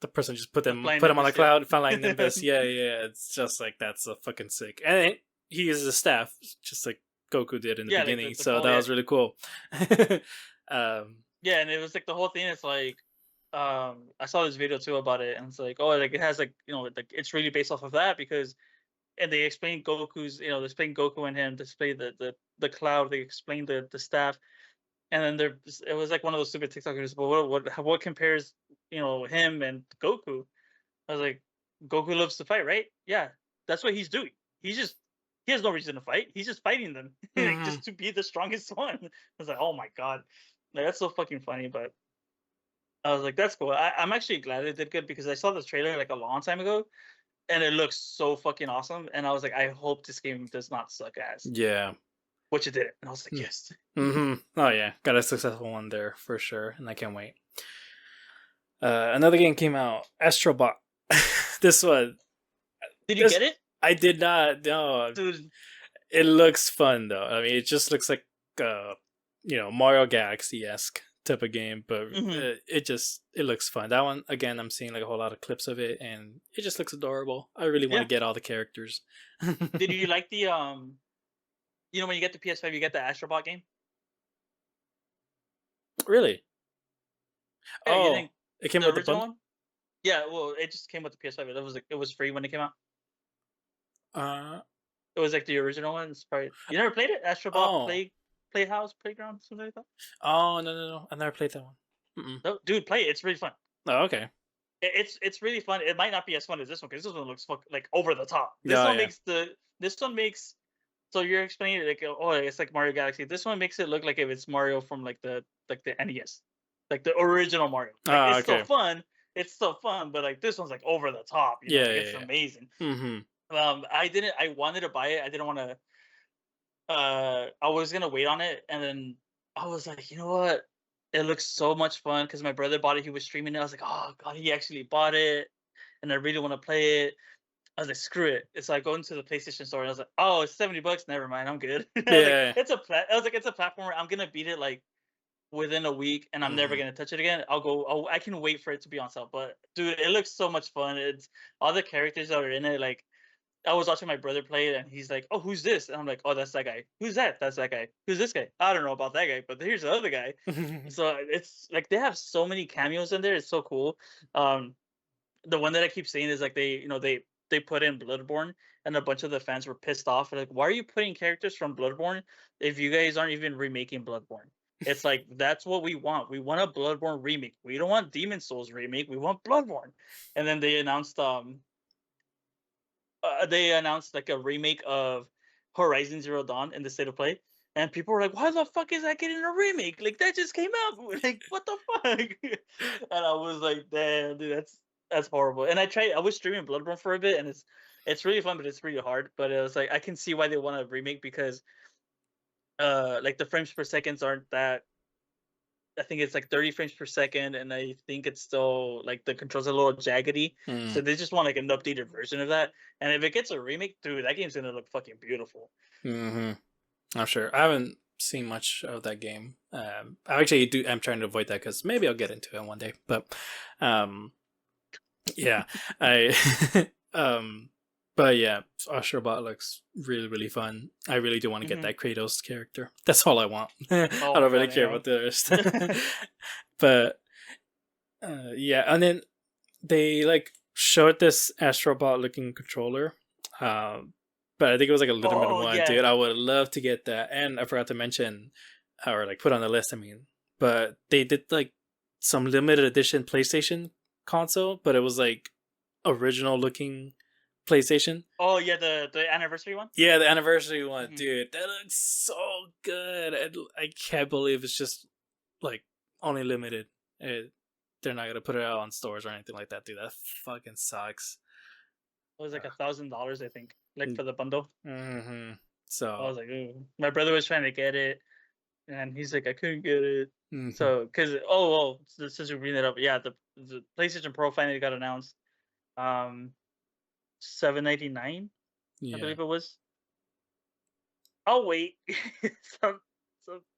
the person just put him
Flying
on a
Nimbus,
cloud,
yeah.
flying Nimbus. Yeah, yeah, it's just like that's a fucking sick, and he uses a staff just like Goku did in the
Yeah, like
beginning.
the
So
pole,
that
yeah.
was really cool.
Yeah, and it was like the whole thing is like, I saw this video too about it, and it's like, oh, like it has like, like it's really based off of that because, and they explain Goku's, they explain Goku and him, they explain the cloud, they explain the staff, and then it was like one of those stupid TikTokers, but what compares, him and Goku? I was like, Goku loves to fight, right? Yeah, that's what he's doing. He has no reason to fight. He's just fighting them, like, just to be the strongest one. I was like, oh my god, like, that's so fucking funny. But I was like, that's cool. I'm actually glad it did good because I saw this trailer like a long time ago, and it looks so fucking awesome. And I was like, I hope this game does not suck ass,
yeah.
which it did. And I was like, yes.
Mm-hmm. Oh yeah, got a successful one there for sure, and I can't wait. Another game came out, Astrobot. This one.
Did you get it?
I did not. No,
Dude.
It looks fun though. I mean, it just looks like Mario Galaxy-esque type of game, but it looks fun. That one again, I'm seeing like a whole lot of clips of it, and it just looks adorable. I really want to get all the characters.
Did you like the when you get the PS5, you get the Astrobot game?
Really?
Yeah,
oh, it came with the bundle?
one? Yeah, well, it just came with the PS5. It was free when it came out. It was like the original one. It's probably you never played it? Astrobot Playhouse Playground, something like that.
Oh no! I never played that one.
No, dude, play it. It's really fun.
Oh, okay.
It's really fun. It might not be as fun as this one because this one looks like over the top.
Yeah, yeah.
This one makes so you're explaining it like oh it's like Mario Galaxy. This one makes it look like if it's Mario from like the NES, like the original Mario. Like
Ah, okay.
it's still fun, but like this one's like over the top. You know,
Yeah,
like
yeah,
it's
yeah.
amazing.
Mm-hmm.
I wanted to buy it. I didn't want to. I was gonna wait on it, and then I was like, you know what? It looks so much fun because my brother bought it. He was streaming it. I was like, oh god, he actually bought it, and I really want to play it. I was like, screw it. So I go into the PlayStation store and I was like, oh, it's $70. Never mind, I'm good. I was like,
Yeah.
I was like, it's a platformer. I'm gonna beat it like within a week, and I'm never
Mm-hmm.
gonna touch it again. I can wait for it to be on sale. But dude, it looks so much fun. It's all the characters that are in it. Like I was watching my brother play it, and he's like, "Oh, who's this?" And I'm like, "Oh, that's that guy." "Who's that?" "That's that guy." "Who's this guy?" "I don't know about that guy, but here's the other guy." So it's like they have so many cameos in there. It's so cool. Um, the one that I keep seeing is like they put in Bloodborne, and a bunch of the fans were pissed off. They're like, why are you putting characters from Bloodborne if you guys aren't even remaking Bloodborne? It's like that's what we want. We want a Bloodborne remake. We don't want Demon Souls remake. We want Bloodborne. And then they announced like a remake of Horizon Zero Dawn in the state of play, and people were like, "Why the fuck is that getting a remake? Like that just came out. Like what the fuck?" And I was like, "Damn, dude, that's horrible." And I was streaming Bloodborne for a bit, and it's really fun, but it's really hard. But it was like I can see why they want to remake because like the frames per seconds aren't that. I think it's like 30 frames per second, and I think it's still like the controls are a little jaggedy.
Mm.
So they just want like an updated version of that. And if it gets a remake, dude, that game's gonna look fucking beautiful.
Mm-hmm. I'm sure. I haven't seen much of that game. I actually do. I'm trying to avoid that because maybe I'll get into it one day. But, yeah, I, um, but yeah, Astrobot looks really, really fun. I really do want to get
Hmm.
that Kratos character. That's all I want. I
Oh my
don't really
god,
care
yeah.
about the rest. But yeah, and then they like showed this Astrobot looking controller. Um, but I think it was like a limited
Oh
one,
yeah.
dude. I would love to get that. And I forgot to mention, or like put on the list, I mean, but they did like some limited edition PlayStation console, but it was like original looking PlayStation.
Oh yeah, the anniversary one.
Yeah, the anniversary one,
Hmm.
dude. That looks so good. I can't believe it's just like only limited. It, they're not gonna put it out on stores or anything like that, dude. That fucking sucks.
It was like $1,000, I think, like for the bundle.
Mm-hmm.
I
So,
was like, ooh. My brother was trying to get it, and he's like, I couldn't get it.
mm-hmm.
So, cause since we bring it up, yeah, the PlayStation Pro finally got announced. Um, 799, I
Yeah,
believe it was. I'll wait. It's a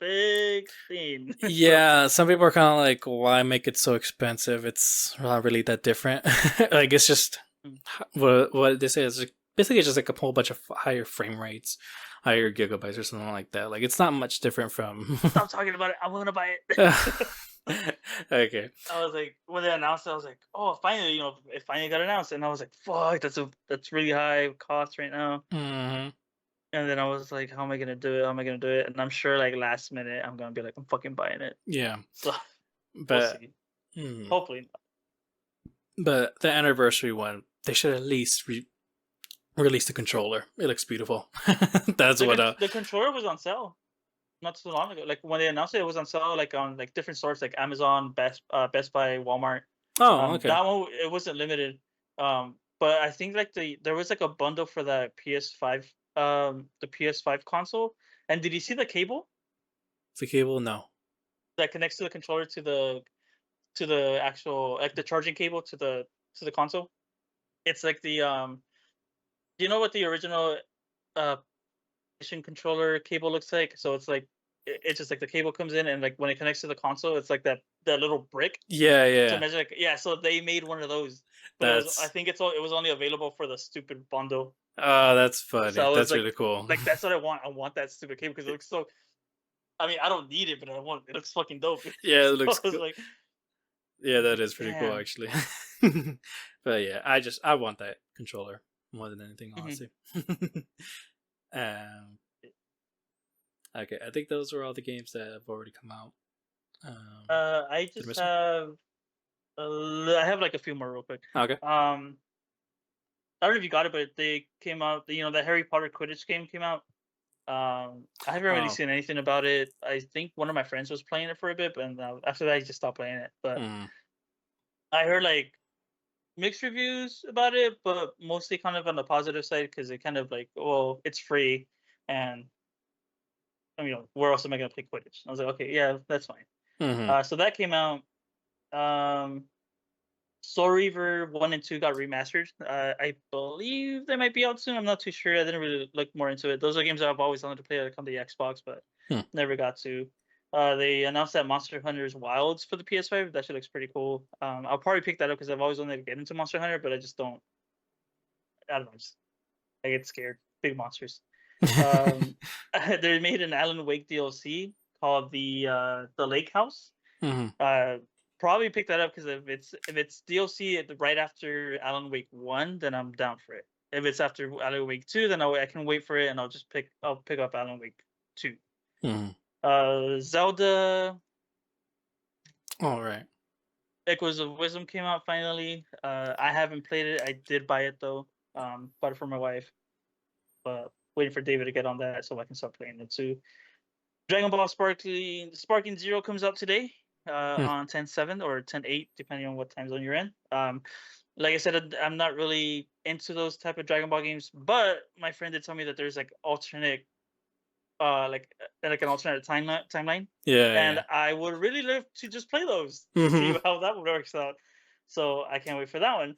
big thing. So
yeah. Some people are kind of like, "Why make it so expensive? It's not really that different." Like it's just
mm,
what they say is like, basically it's just like a whole bunch of higher frame rates, higher gigabytes or something like that. Like it's not much different from.
stop talking about it. I'm gonna buy it.
Okay.
I was like, when they announced it, I was like, oh, finally, it finally got announced, and I was like, fuck, that's really high cost right now.
Hmm.
And then I was like, how am I gonna do it? How am I gonna do it? And I'm sure like last minute, I'm gonna be like, I'm fucking buying it.
Yeah,
So we'll
but
see.
mm,
Hopefully,
but the anniversary one, they should at least release the controller. It looks beautiful. That's what.
the controller was on sale not too long ago. Like when they announced it, it was on sale like on like different stores like Amazon, Best Buy, Walmart.
Oh, okay.
That one it wasn't limited. But I think like there was like a bundle for the PS5 console. And did you see the cable
The cable, no.
that connects to the controller to the actual like the charging cable to the console? It's like do you know what the original uh PlayStation controller cable looks like? So it's like it's just like the cable comes in and like when it connects to the console, it's like that little brick.
Yeah,
So
yeah.
imagine like yeah, so they made one of those, but I
That's
think it was only available for the stupid bundle.
oh, that's
So
funny.
I was
That's really cool.
that's what I want. I want that stupid cable because it looks so. I mean, I don't need it, but I want it. It looks fucking dope.
Yeah, it
So
looks
I was
good.
like,
Yeah, that is pretty cool
damn.
actually. But yeah, I want that controller more than anything,
Mhm.
honestly. um, okay, I think those were all the games that have already come out.
I
Did I
just
miss one?
have. I have like a few more real quick.
Okay.
Um, I don't know if you got it, but they came out. The Harry Potter Quidditch game came out. I haven't really
Oh.
seen anything about it. I think one of my friends was playing it for a bit, but after that, I just stopped playing it. But
Mm.
I heard like mixed reviews about it, but mostly kind of on the positive side because it kind of like, well, it's free, and where else am I gonna play Quidditch? I was like, okay, yeah, that's fine.
Mhm.
So that came out. Um, Soul Reaver 1 and 2 got remastered. I believe they might be out soon. I'm not too sure. I didn't really look more into it. Those are games that I've always wanted to play like on the Xbox, but
Hmm.
never got to. They announced that Monster Hunter's Wilds for the PS5. That shit looks pretty cool. I'll probably pick that up because I've always wanted to get into Monster Hunter, but I just don't. I don't know. I get scared. Big monsters. Um, they made an Alan Wake DLC called the Lake House.
Mhm.
Uh, Probably pick that up because if it's DLC right after Alan Wake 1, then I'm down for it. If it's after Alan Wake 2, then I can wait for it and I'll pick up Alan Wake 2.
Mhm.
Zelda
All right.
Echoes of Wisdom came out finally. I haven't played it. I did buy it though. Bought it for my wife, but waiting for David to get on that so I can start playing it too. Dragon Ball Sparking Zero comes out today
Hmm.
on 10/7 or 10/8, depending on what time zone you're in. Like I said, I'm not really into those type of Dragon Ball games, but my friend did tell me that there's like alternate, like an alternate timeline,
Yeah.
and
Yeah.
I would really love to just play those to see
Mhm.
how that works out. So I can't wait for that one.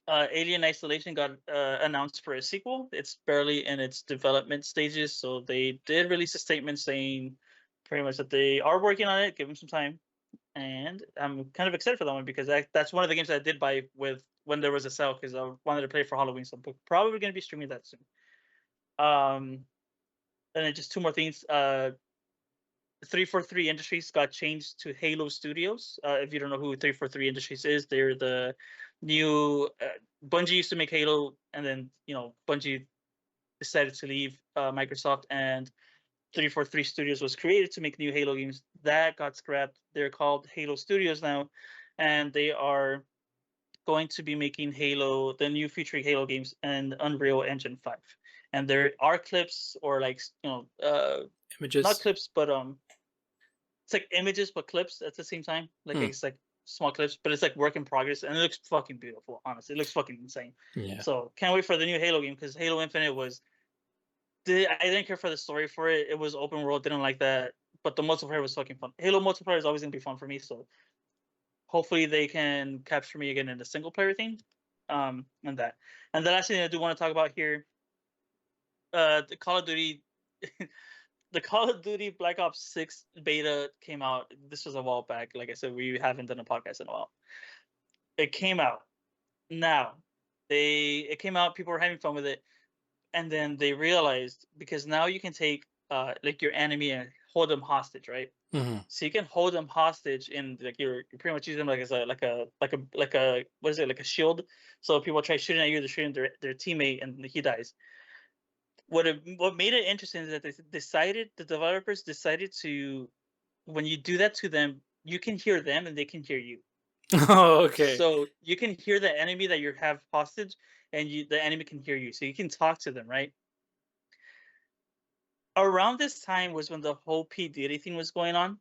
Alien Isolation got announced for a sequel. It's barely in its development stages, so they did release a statement saying pretty much that they are working on it. Give them some time, and I'm kind of excited for that one because that's one of the games that I did buy with when there was a sale because I wanted to play for Halloween. So I'm probably going to be streaming that soon. And then just two more things. 343 Industries got changed to Halo Studios. If you don't know who 343 Industries is, they're the new Bungie used to make Halo, and then Bungie decided to leave Microsoft, and 343 Studios was created to make new Halo games. That got scrapped. They're called Halo Studios now, and they are going to be making the new featuring Halo games and Unreal Engine 5. And there are clips or like not
Images.
clips, but it's like images but clips at the same time. Like
Hmm.
it's like small clips, but it's like work in progress, and it looks fucking beautiful. Honestly, it looks fucking insane.
Yeah.
So can't wait for the new Halo game because Halo Infinite I didn't care for the story for it. It was open world, didn't like that, but the multiplayer was fucking fun. Halo multiplayer is always gonna be fun for me, so hopefully they can capture me again in the single player thing. And that. And the last thing I do want to talk about here, the Call of Duty the Call of Duty Black Ops 6 beta came out. This was a while back. Like I said, we haven't done a podcast in a while. It came out. Now, it came out, people were having fun with it, and then they realized because now you can take like your enemy and hold them hostage, right?
Mhm.
So you can hold them hostage and like you're pretty much using them like as a what is it, like a shield. So people try shooting at you, they're shooting their teammate and he dies. What made it interesting is that the developers decided to, when you do that to them, you can hear them and they can hear you.
Oh, okay.
So you can hear the enemy that you have hostage, and the enemy can hear you. So you can talk to them, right? Around this time was when the whole P Diddy thing was going on.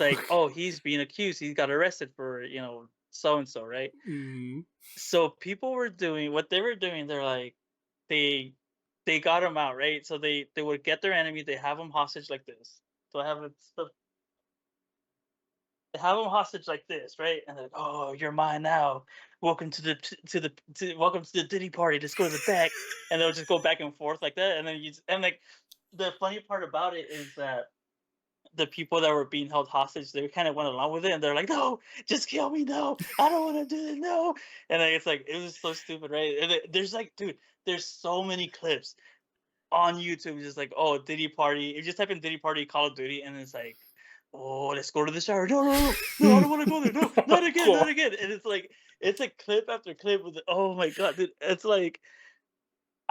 Like, oh, he's being accused. He got arrested for so and so, right?
Mm.
So people were doing what they were doing. They're like, they they got him out, right? So they would get their enemy. They have him hostage like this. So I have it. They have them hostage like this, right? And they're like, "Oh, you're mine now. Welcome welcome to the Diddy party. Let's go to the back." And they'll just go back and forth like that. And then like the funny part about it is that the people that were being held hostage, they kind of went along with it, and they're like, "No, just kill me, no, I don't want to do this, no." And then it's like it was so stupid, right? And there's like, dude, there's so many clips on YouTube, just like, oh, Diddy party. You just type in Diddy party Call of Duty, and it's like, oh, let's go to the shower. No, no, no, no, I don't want to go there. No, not again, not
Cool.
again. And it's like clip after clip with, oh my god, dude, it's like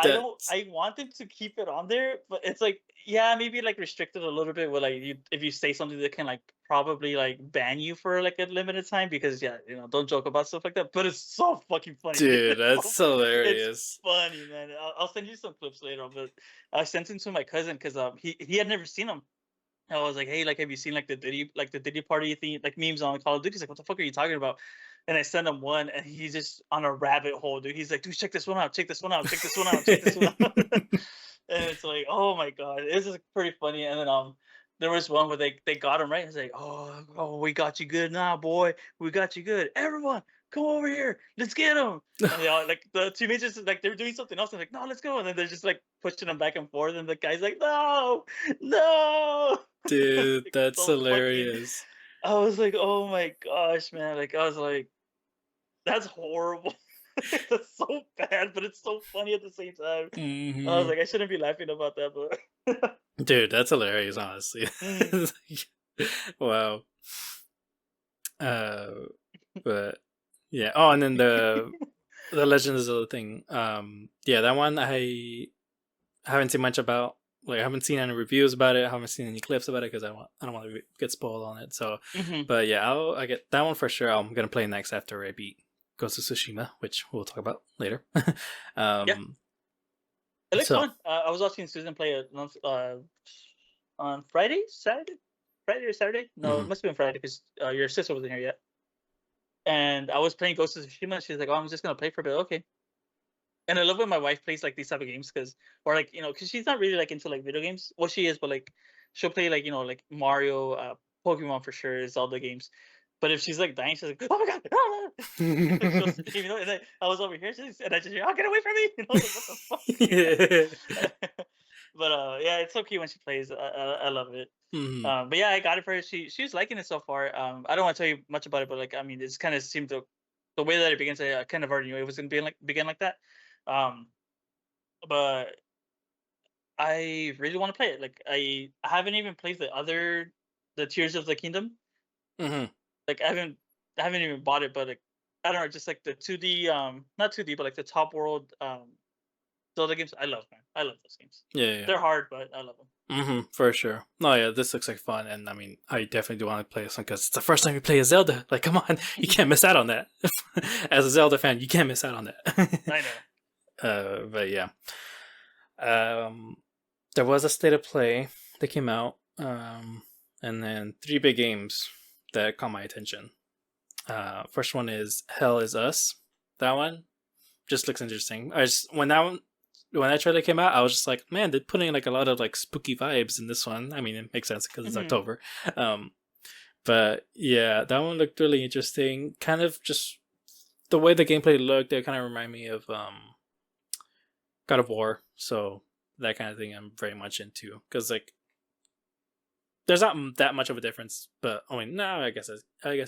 That's
I want them to keep it on there, but it's like, yeah, maybe like restricted a little bit with like you if you say something that can like probably like ban you for like a limited time because yeah, don't joke about stuff like that. But it's so fucking funny, dude.
dude, that's
It's
hilarious.
funny, man. I'll send you some clips later, but I sent him to my cousin because he had never seen them. I was like, "Hey, like, have you seen like the Diddy party thing, like memes on Call of Duty?" He's like, "What the fuck are you talking about?" And I sent him one, and he's just on a rabbit hole, dude. He's like, "Dude, check this one out. Check this one out. Check this one out. Check this one out." And it's like, oh my god, this is pretty funny. And then there was one where they got him right. He's like, oh, we got you good now, boy. We got you good. Everyone, come over here. Let's get him. And they all like the teammates just like they're doing something else. And like, no, let's go. And then they're just like pushing them back and forth. And the guy's like, no, no.
Dude,
Like,
that's
so fucking.
hilarious.
I was like, oh my gosh, man. Like I was like, that's horrible. That's so bad, but it's so funny at the same time. I was
Hmm.
like, I shouldn't be laughing about that, but
Dude, that's hilarious, honestly.
mm,
Wow. Uh, but yeah. Oh, and then the Legend of Zelda thing. Yeah, that one I haven't seen much about. Like, I haven't seen any reviews about it. I haven't seen any clips about it because I don't want to get spoiled on it. So,
mhm,
but yeah, I get that one for sure. I'm gonna play next after I beat Ghost of Tsushima, which we'll talk about later.
yeah,
um,
it looks
so
fun. I was watching Susan play it on Friday, Friday or Saturday. No, it
mhm.
must have been Friday because your sister wasn't here yet. And I was playing Ghost of Tsushima. She's like, "Oh, I'm just gonna play for a bit." Okay. And I love when my wife plays like these type of games because, or like because she's not really like into like video games. Well, she is, but like she'll play like like Mario, Pokemon for sure, Zelda games. But if she's like dying, she's like, "Oh my god!" Ah! Like she'll scream, and then I was over here, and I just hear, "Oh, get away from me!" I was like, "What the fuck?" But yeah, it's so cute when she plays. I love it.
Mhm.
But yeah, I got it for her. She's liking it so far. I don't want to tell you much about it, but like I mean, it's kind of seemed to the way that it begins. I kind of already knew it was gonna be begin like that. Um, but I really want to play it. Like I haven't even played the Tears of the Kingdom.
Mhm.
Like I haven't even bought it, but like I don't know, just like the 2D not 2D, but like the top world Zelda games. I love, man. I love those games.
Yeah, yeah.
They're hard, but I love them.
For sure. No, yeah, this looks like fun, and I mean, I definitely do want to play this one because it's the first time you play a Zelda. Like, come on, you can't miss out on that. As a Zelda fan, you can't miss out on that.
I know.
But yeah, um, there was a state of play that came out, and then three big games that caught my attention. First one is Hell Is Us. That one just looks interesting. I just when that trailer came out, I was just like, man, they're putting like a lot of like spooky vibes in this one. I mean, it makes sense because it's
Hmm.
October. Um, but yeah, that one looked really interesting. Kind of just the way the gameplay looked, they kind of remind me of God of War. So that kind of thing I'm very much into because like there's not that much of a difference. But I mean, no, I guess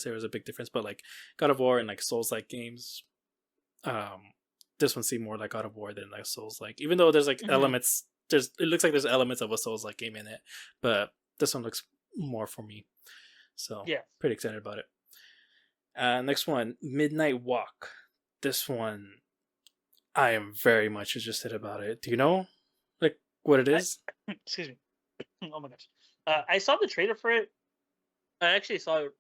there was a big difference. But like God of War and like Souls like games, this one seemed more like God of War than like Souls like. Even though there's like
Hmm.
elements, it looks like there's elements of a Souls like game in it, but this one looks more for me. So
Yeah.
pretty excited about it. Next one, Midnight Walk. This one, I am very much interested about it. Do you know like what it
I
is?
excuse me. Oh my gosh. I saw the trailer for it. I actually saw it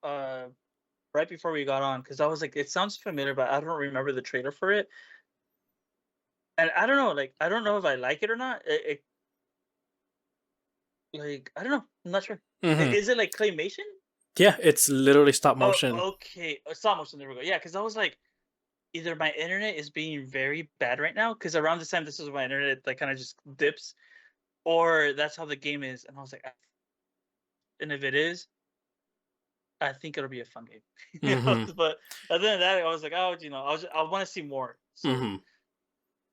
right before we got on because I was like, it sounds familiar, but I don't remember the trailer for it. And I don't know, like I don't know if I like it or not. Like I don't know. I'm not sure.
Mm-hmm.
Is it like claymation?
Yeah, it's literally stop
Oh,
motion.
okay. Stop motion. There we go. Yeah, because I was like, either my internet is being very bad right now, because around this time, this is my internet like kind of just dips, or that's how the game is. And I was like, and if it is, I think it'll be a fun game.
Mm-hmm.
But other than that, I was like, oh, I want to see more. So
Mm-hmm.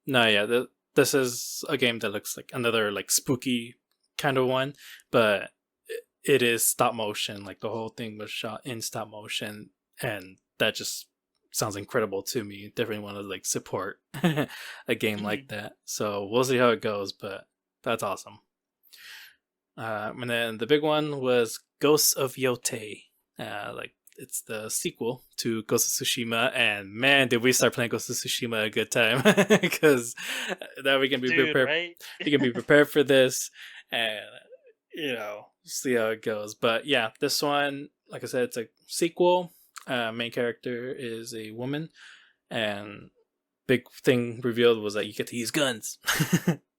No, yeah, this is a game that looks like another like spooky kind of one, but it is stop motion. Like the whole thing was shot in stop motion, and that just sounds incredible to me. Definitely want to like support a game like
mhm.
that. So we'll see how it goes, but that's awesome. And then the big one was Ghosts of Yote. Like it's the sequel to Ghost of Tsushima, and man, did we start playing Ghost of Tsushima a good time because now we can be
Dude,
prepared.
right?
We can be prepared for this, and see how it goes. But yeah, this one, like I said, it's a sequel. Main character is a woman, and big thing revealed was that you get to use guns.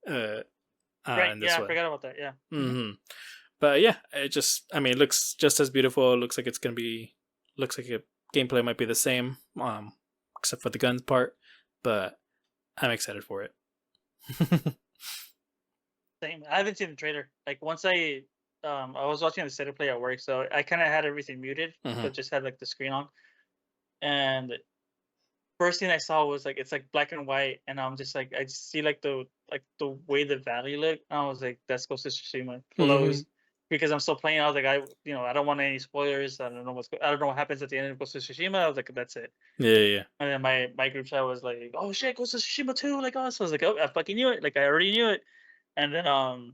uh,
Right.
in this
Yeah, I
one.
forgot about that. Yeah.
But yeah, it looks just as beautiful. It looks like looks like a gameplay might be the same, except for the guns part. But I'm excited for it.
Same. I haven't seen the trailer. Like once I was watching the state of play at work, so I kind of had everything muted,
Hmm.
but just had like the screen on. And first thing I saw was like it's like black and white, and I'm just like I just see like the way the valley looked. And I was like, that's Ghost of Tsushima
Hmm.
close, because I'm still playing. I was like, I don't want any spoilers. I don't know what happens at the end of Ghost of Tsushima. I was like, that's it.
Yeah, yeah.
And then my group chat was like, oh shit, Ghost of Tsushima too, like us. I was like, oh, I fucking knew it. Like I already knew it. And then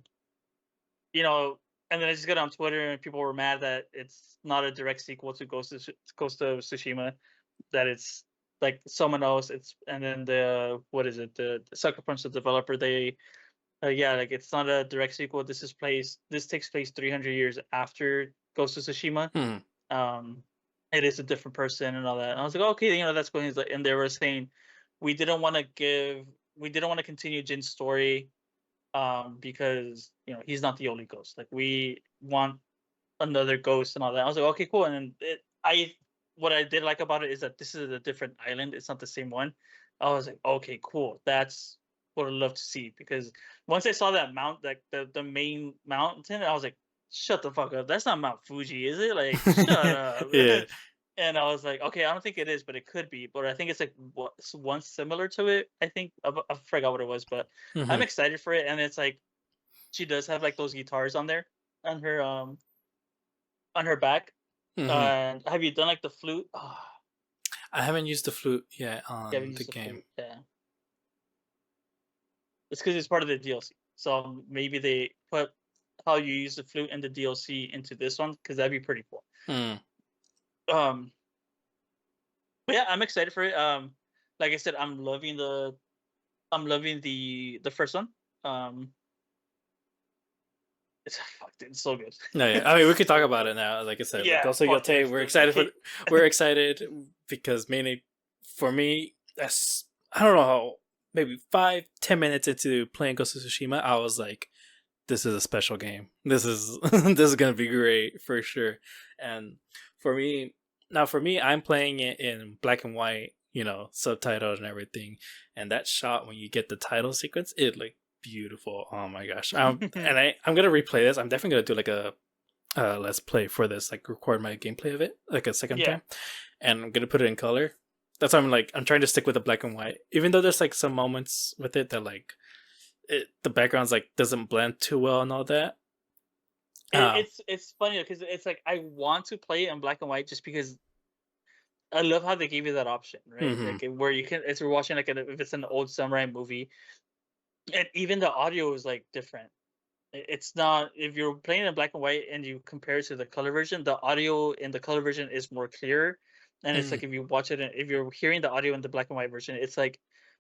you know, and then I just got on Twitter and people were mad that it's not a direct sequel to Ghost of Tsushima, that it's like someone else. It's and then the what is it? The Sucker Punch, the developer, they yeah, like it's not a direct sequel. This takes place 300 years after Ghost of Tsushima.
Hmm.
Um, it is a different person and all that. And I was like, okay, that's going. And they were saying we didn't want to continue Jin's story because he's not the only ghost. Like we want another ghost and all that. I was like, okay, cool. And then what I did like about it is that this is a different island. It's not the same one. I was like, okay, cool. That's what I'd love to see, because once I saw that like the main mountain, I was like, shut the fuck up. That's not Mount Fuji, is it? Like, shut up.
Yeah.
And I was like, okay, I don't think it is, but it could be. But I think it's like one similar to it. I think I forgot what it was, but I'm
Hmm.
excited for it. And it's like she does have like those guitars on there on her back.
Hmm.
And have you done like the flute? Oh,
I haven't used the flute yet
you haven't
on the
used the
game.
flute. Yeah, it's because it's part of the DLC. So maybe they put how you use the flute in the DLC into this one, because that'd be pretty cool.
Mm.
Um, but yeah, I'm excited for it. Like I said, I'm loving the first one. Um, it's fucked. It's so good.
No, yeah. I mean, we could talk
So
about
good.
it now. Like I said, like
Yeah,
also
fuck
Yote,
yes,
we're
dude.
excited
Okay.
we're excited because mainly for me, that's I don't know how maybe 5-10 minutes into playing Ghost of Tsushima, I was like, this is a special game. This is this is gonna be great for sure. And for me for me, I'm playing it in black and white, subtitled and everything. And that shot when you get the title sequence, it like beautiful. Oh my gosh. I'm gonna replay this. I'm definitely gonna do like a let's play for this, like record my gameplay of it like a second
Yeah.
time, and I'm gonna put it in color. That's why I'm trying to stick with the black and white, even though there's like some moments with it that like the background's like doesn't blend too well and all that. Um,
It's funny because it's like I want to play it in black and white just because I love how they gave you that option, right?
hmm
Like where you can, if you're watching like if it's an old samurai movie, and even the audio is like different. It's not, if you're playing in black and white and you compare it to the color version, the audio in the color version is more clear. And it's
hmm
like if you watch it, if you're hearing the audio in the black and white version, it's like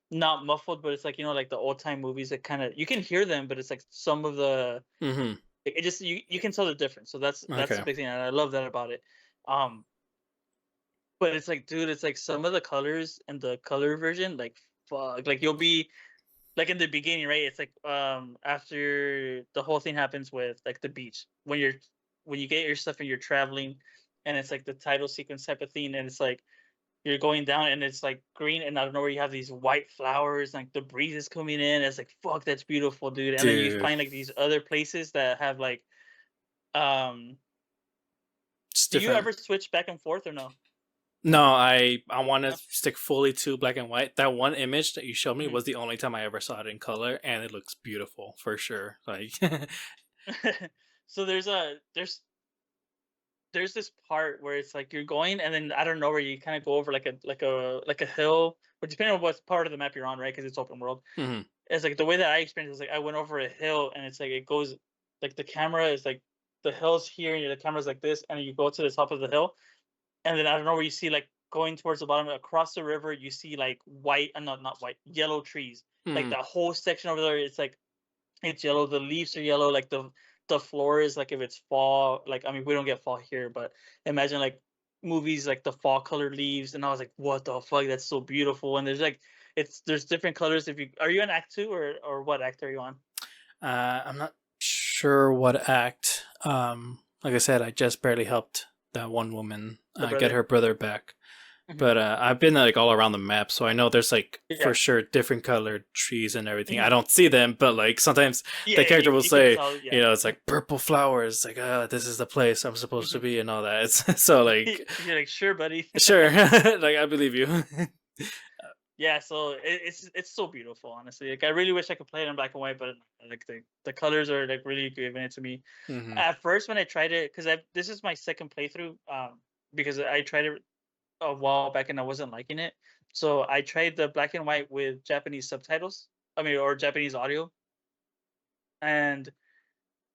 not muffled, but it's like like the old time movies that kind of you can hear them, but it's like some of the
hmm
it just you can tell the difference. So that's the
Okay.
big thing, and I love that about it. Um, but it's like, dude, it's like some of the colors in the color version, like fuck, like you'll be like in the beginning, right? It's like after the whole thing happens with like the beach, when you get your stuff and you're traveling, and it's like the title sequence type of thing, and it's like you're going down and it's like green, and out of nowhere you have these white flowers, like the breeze is coming in. It's like fuck, that's beautiful, dude. And then you
Dude,
find like these other places that have like um.
it's
Do you
different.
ever switch back and forth or no?
No, I want to
No?
stick fully to black and white. That one image that you showed me
Mhm.
was the only time I ever saw it in color, and it looks beautiful for sure. Like,
So there's this part where it's like you're going, and then I don't know where you kind of go over like a hill, but depending on what part of the map you're on, right? Because it's open world.
hmm
It's like the way that I experienced is like I went over a hill, and it's like it goes like the camera is like the hill's here, and the camera's like this, and you go to the top of the hill, and then I don't know where you see like going towards the bottom across the river, you see like white, not white, yellow trees. Like
Mm.
that whole section over there, it's yellow. The leaves are yellow. Like the floor is like if it's fall. Like I mean, we don't get fall here, but imagine like movies like the fall colored leaves. And I was like, what the fuck? That's so beautiful. And there's like there's different colors. If you are you on Act 2 or what act are you on?
I'm not sure what act. Like I said, I just barely helped that one woman
The
get
brother.
her brother back.
Mhm.
But I've been like all around the map, so I know there's like for
Yeah,
sure different colored trees and everything. I
mhm.
don't see them, but like sometimes the
Yeah.
character will
You can
say,
tell. Yeah.
you know, it's like purple flowers, like this is the place I'm supposed to
Mhm.
be and all that. It's so like
You're like, sure, buddy.
sure, like I believe you.
Yeah, so it's so beautiful, honestly. Like I really wish I could play it in black and white, but like the colors are like really giving it to me.
Hmm.
At first, when I tried it, because I this is my second playthrough, because I tried it a while back and I wasn't liking it, so I tried the black and white with Japanese subtitles. I mean, or Japanese audio, and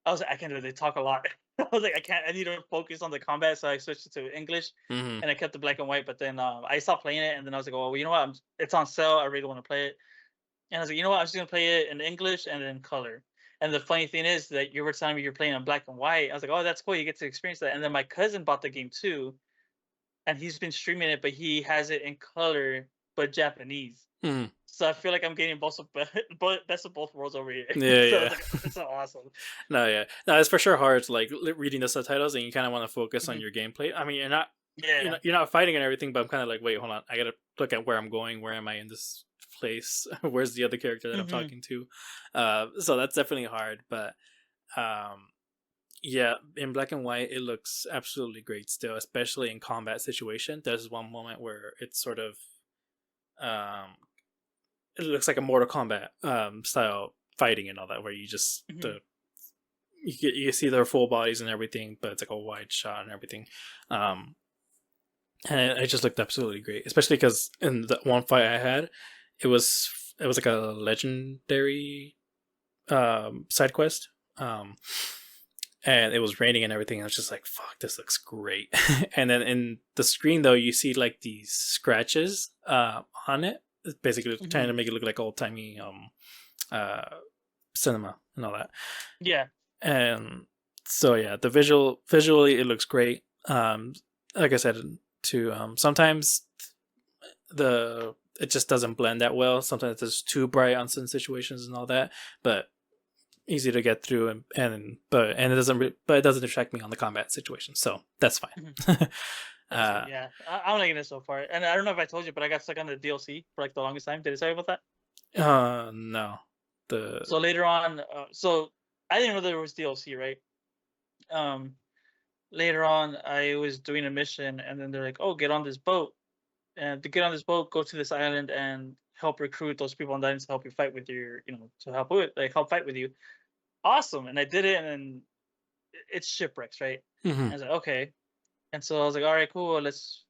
I was like, I can't do it. They talk a lot. I was like, I can't. I need to focus on the combat, so I switched it to English,
Hmm.
and I kept the black and white. But then I stopped playing it, and then I was like, well, you know what? It's on sale. I really want to play it, and I was like, you know what? I'm just gonna play it in English and then color. And the funny thing is that you were telling me you're playing in black and white. I was like, oh, that's cool. You get to experience that. And then my cousin bought the game too, and he's been streaming it, but he has it in color but Japanese.
Hmm.
So I feel like I'm getting both of best of both worlds over here.
Yeah,
So I was
yeah.
like, that's so awesome.
No, yeah, no, it's for sure hard to like reading the subtitles, and you kind of want to focus on
Mhm.
your gameplay. I mean, you're not,
Yeah.
you're not fighting and everything, but I'm kind of like, wait, hold on, I gotta look at where I'm going. Where am I in this place? Where's the other character that I'm
Hmm.
talking to? So that's definitely hard, but um, yeah, in black and white, it looks absolutely great still, especially in combat situation. There's one moment where it's sort of um, it looks like a Mortal Kombat style fighting and all that, where you just
Hmm.
you see their full bodies and everything, but it's like a wide shot and everything. Um, and it just looked absolutely great, especially because in the one fight I had, it was it was like a legendary side quest. Um, and it was raining and everything. And I was just like, "Fuck, this looks great." And then in the screen though, you see like these scratches on it, basically trying to
Hmm.
make it look like old timey uh, cinema and all that.
Yeah.
And so yeah, the visually it looks great. Like I said, to sometimes the it just doesn't blend that well. Sometimes it's too bright on some situations and all that, but easy to get through and it doesn't but it doesn't distract me on the combat situation, so that's
Hmm.
fine.
That's good.
uh
Yeah, I'm liking it so far. And I don't know if I told you, but I got stuck on the DLC for like the longest time. Did I tell you about that?
no, the
So later on, so I didn't know there was DLC, right? Um, Later on, I was doing a mission, and then they're like, "Oh, get on this boat, and to get on this boat, go to this island and help recruit those people on the island to help you fight with your, to help with like help fight with you." Awesome, and I did it, and then it's shipwrecks, right?
Mhm.
And I was like, okay, and so I was like, all right, cool, let's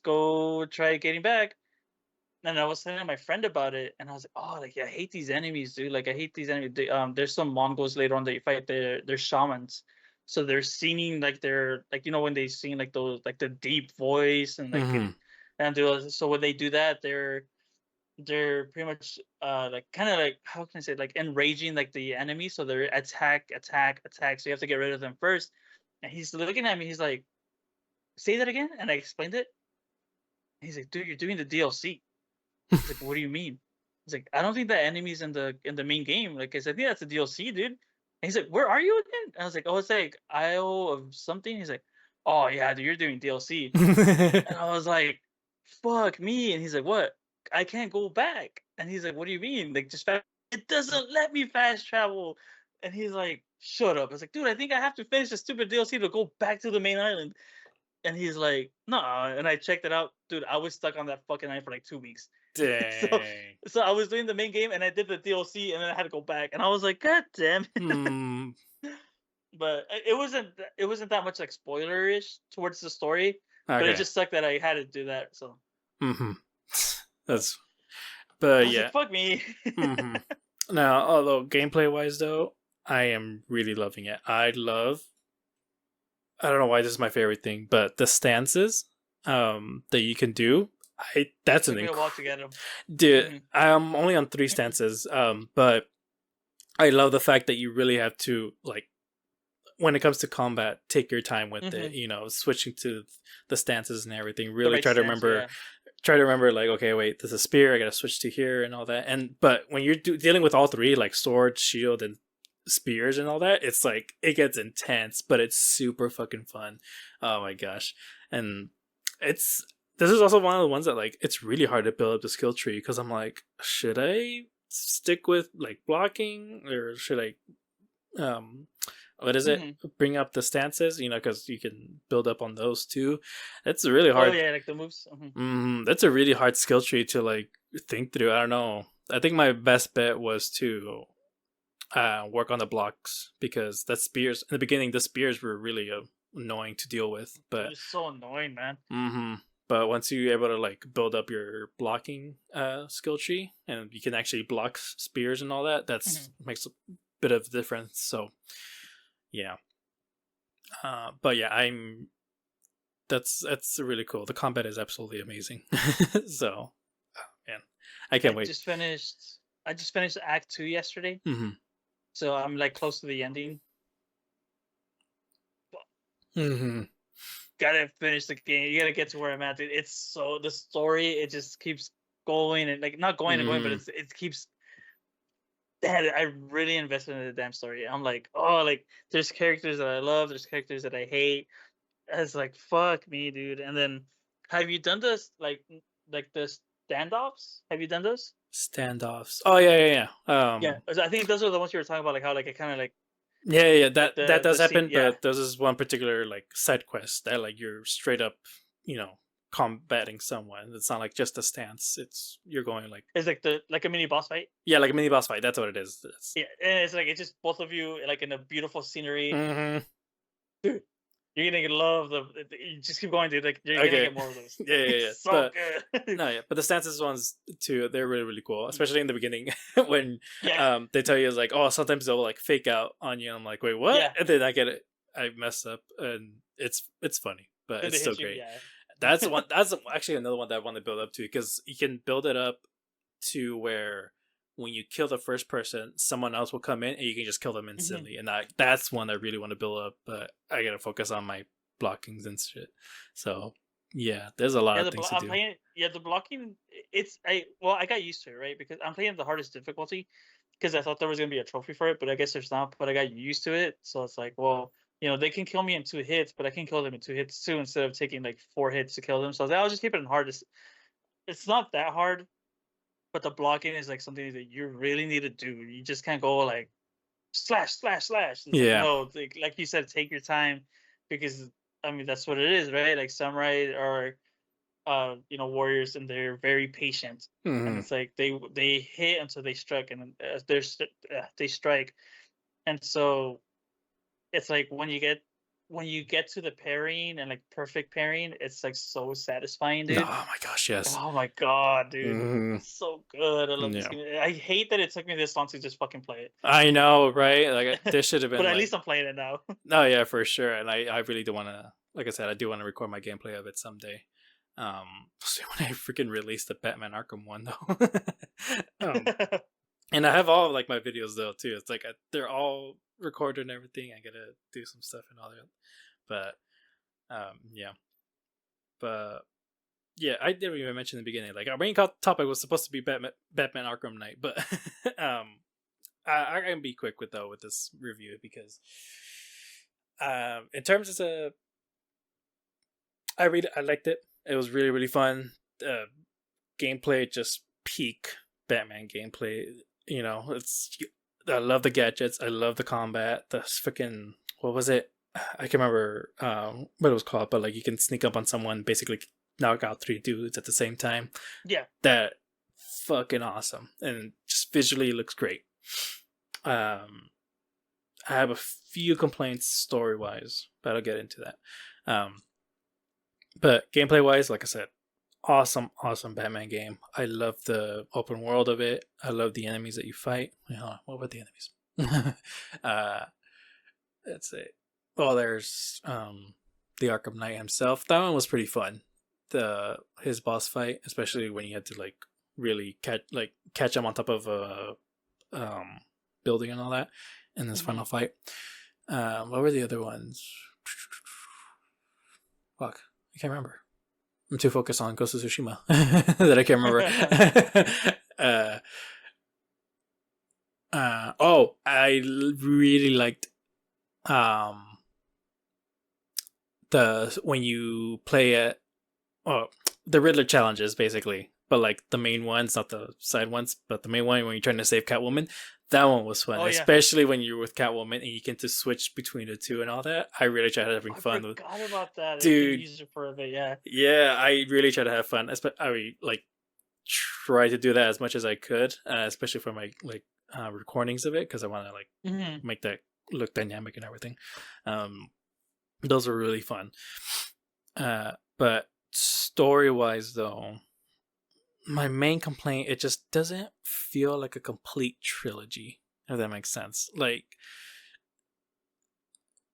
go try getting back. And I was telling my friend about it, and I was like, "Oh, like yeah, I hate these enemies, dude. Like I hate these enemies. There's some Mongols later on that you fight. They're shamans, so they're singing like they're like when they sing like those like the deep voice and like
Mhm.
so when they do that, they're pretty much like kind of like how can I say it? Like enraging like the enemy. So they're attack. So you have to get rid of them first. And he's looking at me. He's like, "Say that again." And I explained it. He's like, "Dude, you're doing the DLC." He's like, "What do you mean?" He's like, "I don't think that enemies in the main game." Like I said, "Yeah, that's a DLC, dude." And he's like, "Where are you again?" And I was like, "Oh, it's like Isle of something." He's like, "Oh yeah, dude, you're doing DLC." And I was like, "Fuck me!" And he's like, "What? I can't go back." And he's like, "What do you mean? Like just it doesn't let me fast travel." And he's like, "Shut up!" I was like, "Dude, I think I have to finish the stupid DLC to go back to the main island." And he's like, "Nah." And I checked it out, dude. I was stuck on that fucking island for like 2 weeks. so
Dang.
so I was doing the main game and I did the DLC and then I had to go back and I was like, God damn it.
Hmm.
But it wasn't that much like spoilerish towards the story, but it
Okay.
just sucked that I had to do that. So
Hmm.
but
That's but
I was like,
yeah.
fuck me.
Hmm. Now, although gameplay wise though, I am really loving it. I don't know why this is my favorite thing, but the stances. that you can do.
It
That's an
took me a while to get them.
dude.
Hmm.
I'm only on 3 stances, but I love the fact that you really have to like when it comes to combat, take your time with it.
Hmm.
You know, switching to the stances and everything.
The
Really
right
try to
stance,
remember.
yeah.
Try to remember, like, okay, wait, there's a spear. I gotta switch to here and all that. And but when you're dealing with all three, like sword, shield, and spears and all that, it's like it gets intense, but it's super fucking fun. Oh my gosh! And it's this is also one of the ones that like it's really hard to build up the skill tree because I'm like, should I stick with like blocking or should I um what is it
Hmm.
bring up the stances, you know, because you can build up on those too. It's a really
Oh
hard
yeah, like the moves. Hmm.
that's a really hard skill tree to like think through. I don't know, I think my best bet was to work on the blocks because the spears in the beginning, the spears were really annoying to deal with,
They're
but
just so annoying, man.
mm-hmm. But once you're able to like build up your blocking skill tree and you can actually block spears and all that, that's
Hmm.
makes a bit of difference. So yeah, but yeah, I'm that's really cool. The combat is absolutely amazing. So man, I
I
can't wait.
just finished. I just finished Act 2 yesterday,
Mm-hmm.
so I'm like close to the ending.
Mm-hmm.
Gotta finish the game. You gotta get to where I'm at, dude. It's so the story. It just keeps going and like not going and going, but
Mm-hmm.
it keeps. Dad, I really invested in the damn story. I'm like, oh, like there's characters that I love. There's characters that I hate. It's like fuck me, dude. And then, have you done this like the standoffs? Have you done those?
Standoffs. Oh yeah, yeah, yeah.
Yeah, I think those are the ones you were talking about. Like how like it kind of
Yeah, yeah, yeah.
like
That
the
does
scene.
happen,
Yeah,
but this is one particular like side quest that like you're straight up, you know, combating someone. It's not like just a stance. It's you're going like
it's like the like a mini boss fight.
yeah, like a mini boss fight. That's what it is.
Yeah, and it's like it's just both of you like in a beautiful scenery.
Mm-hmm.
Dude, you're gonna love you just keep going, dude. Like you're gonna
Okay.
get more of those.
Yeah, yeah, yeah.
It's so
But
good.
no, yeah. But the stances ones too, they're really, really cool. Especially in the beginning when
Yeah,
they tell you it's like, oh, sometimes they'll like fake out on you. I'm like, wait, what?
yeah.
And then I get it. I mess up, and it's funny, but
Then they
it's still
hit you.
great.
Yeah.
That's one. That's actually another one that I want to build up to because you can build it up to where when you kill the first person, someone else will come in and you can just kill them
Mhm.
instantly. And that's one I really want to build up, but I gotta focus on my blockings and shit. So yeah, there's a lot
Yeah,
of things to
I'm
do.
playing. Yeah, the blocking. It's I got used to it, right? Because I'm playing the hardest difficulty because I thought there was gonna be a trophy for it, but I guess there's not. But I got used to it, so it's like, well, they can kill me in 2 hits, but I can kill them in 2 hits too, instead of taking like 4 hits to kill them. So I was like, I'll just keep it in hardest. It's not that hard, but the blocking is like something that you really need to do. You just can't go like slash slash slash. It's like
Yeah.
no, like you said, take your time because I mean that's what it is, right? Like samurai or warriors, and they're very patient, and
Hmm.
it's like they hit until they strike, and they strike, and so it's like when you get to the parrying and like perfect parrying, it's like so satisfying,
No,
dude.
oh my gosh, yes.
Oh my god, dude.
Hmm.
It's so good. I love this
Yeah.
game. I hate that it took me this long to just fucking play
I know, right? Like this should have
but
been
at
like
least I'm playing it now.
no, yeah, for sure. And I really do want to, like I said, I do want to record my gameplay of it someday. See when I freaking release the Batman Arkham one though. And I have all of, like my videos though too. It's like they're all recorded and everything. I gotta do some stuff and all that. But yeah, but yeah, I didn't even mention in the beginning. Like our main topic was supposed to be Batman Arkham Knight, but I can be quick with this review because in terms of I liked it. It was really really fun. Gameplay just peak Batman gameplay. You know, I love the gadgets. I love the combat. The freaking what was it? I can't remember what it was called, but like you can sneak up on someone, basically knock out 3 dudes at the same time.
Yeah.
That fucking awesome, and just visually looks great. Um, I have a few complaints story wise, but I'll get into that. But gameplay wise, like I said, awesome Batman game. I love the open world of it. I love the enemies that you fight. Wait, hold on. What about the enemies? uh, let's see. Well, there's the Arkham Knight himself. That one was pretty fun. the his boss fight, especially when he had to like really catch him on top of a building and all that in this
Hmm.
final fight. What were the other ones? Fuck, I can't remember. I'm too focused on Ghost of Tsushima that I can't remember. Oh, really liked um the when you play it. Oh, the Riddler challenges basically, but like the main ones, not the side ones, but the main one when you're trying to save Catwoman. That one was fun,
Oh yeah,
especially when you're with Catwoman and you get to switch between the two and all that. I really tried having
I
fun with,
forgot about that. I can
dude.
use it for a bit. Yeah.
Yeah, I really try to have fun. I like try to do that as much as I could, especially for my like recordings of it because I want to like
Hmm.
make that look dynamic and everything. Those were really fun. But story wise, though, my main complaint, it just doesn't feel like a complete trilogy. If that makes sense. Like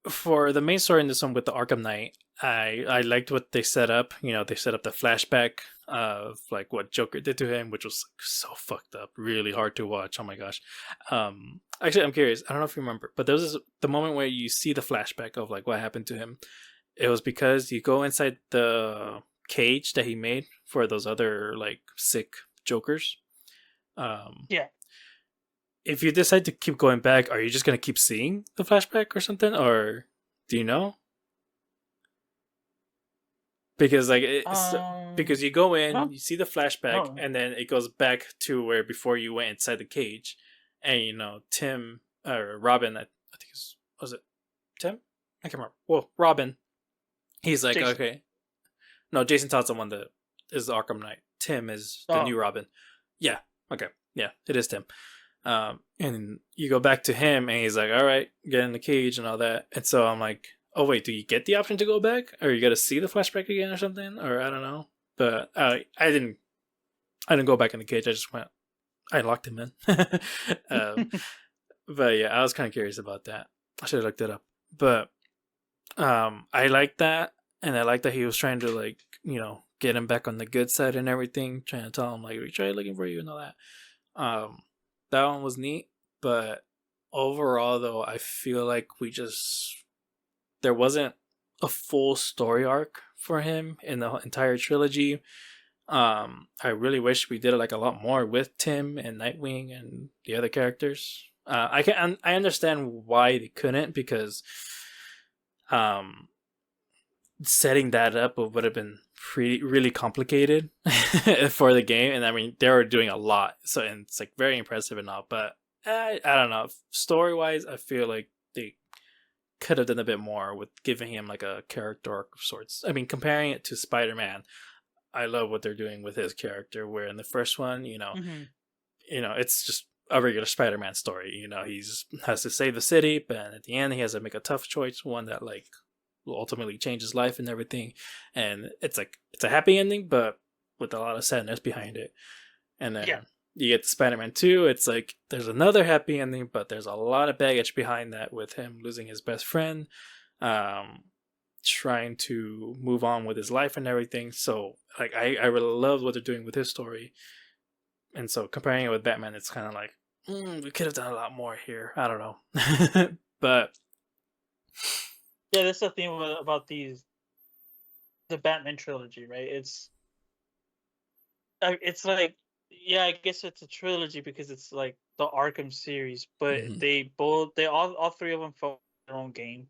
for the main story in this one with the Arkham Knight, I liked what they set up. You know, they set up the flashback of like what Joker did to him, which was like, so fucked up, really hard to watch. Oh my gosh. Actually, I'm curious. I don't know if you remember, but there was the moment where you see the flashback of like what happened to him. It was because you go inside the cage that he made for those other like sick Jokers. Um,
Yeah.
if you decide to keep going back, are you just gonna keep seeing the flashback or something, or do you know? Because like
Um.
because you go in,
No.
you see the flashback,
No.
and then it goes back to where before you went inside the cage, and you know Tim or Robin, I think was it Tim? I can't remember. Well, Robin. He's like,
Jason.
okay, no, Jason Todd's the one that is the Arkham Knight. Tim is the
Oh.
new Robin. Yeah. Okay. Yeah, it is Tim. And you go back to him, and he's like, "All right, get in the cage and all that." And so I'm like, "Oh wait, do you get the option to go back, or you got to see the flashback again, or something, or I don't know." But I didn't go back in the cage. I just went. I locked him in. But yeah, I was kind of curious about that. I should have looked it up. But I like that, and I like that he was trying to like get him back on the good side and everything, trying to tell him like we tried looking for you and all that. That one was neat, but overall though, I feel like there wasn't a full story arc for him in the entire trilogy. I really wish we did like a lot more with Tim and Nightwing and the other characters. I understand why they couldn't because um setting that up would have been really complicated for the game, and I mean they were doing a lot, so and it's like very impressive and all, but I don't know, story wise I feel like they could have done a bit more with giving him like a character arc of sorts. I mean, comparing it to Spider-Man, I love what they're doing with his character, where in the first one,
Hmm.
it's just a regular Spider-Man story. He's has to save the city, but at the end he has to make a tough choice, one that like will ultimately change his life and everything. And it's a happy ending, but with a lot of sadness behind it. And
Yeah.
then you get the Spider-Man 2, it's like there's another happy ending, but there's a lot of baggage behind that with him losing his best friend, um, trying to move on with his life and everything. So like I really love what they're doing with his story. And so comparing it with Batman, it's kind of like we could have done a lot more here. I don't know, but
Yeah. That's the thing about the Batman trilogy, right? It's like, yeah, I guess it's a trilogy because it's like the Arkham series, but
mhm.
they all three of them felt their own game.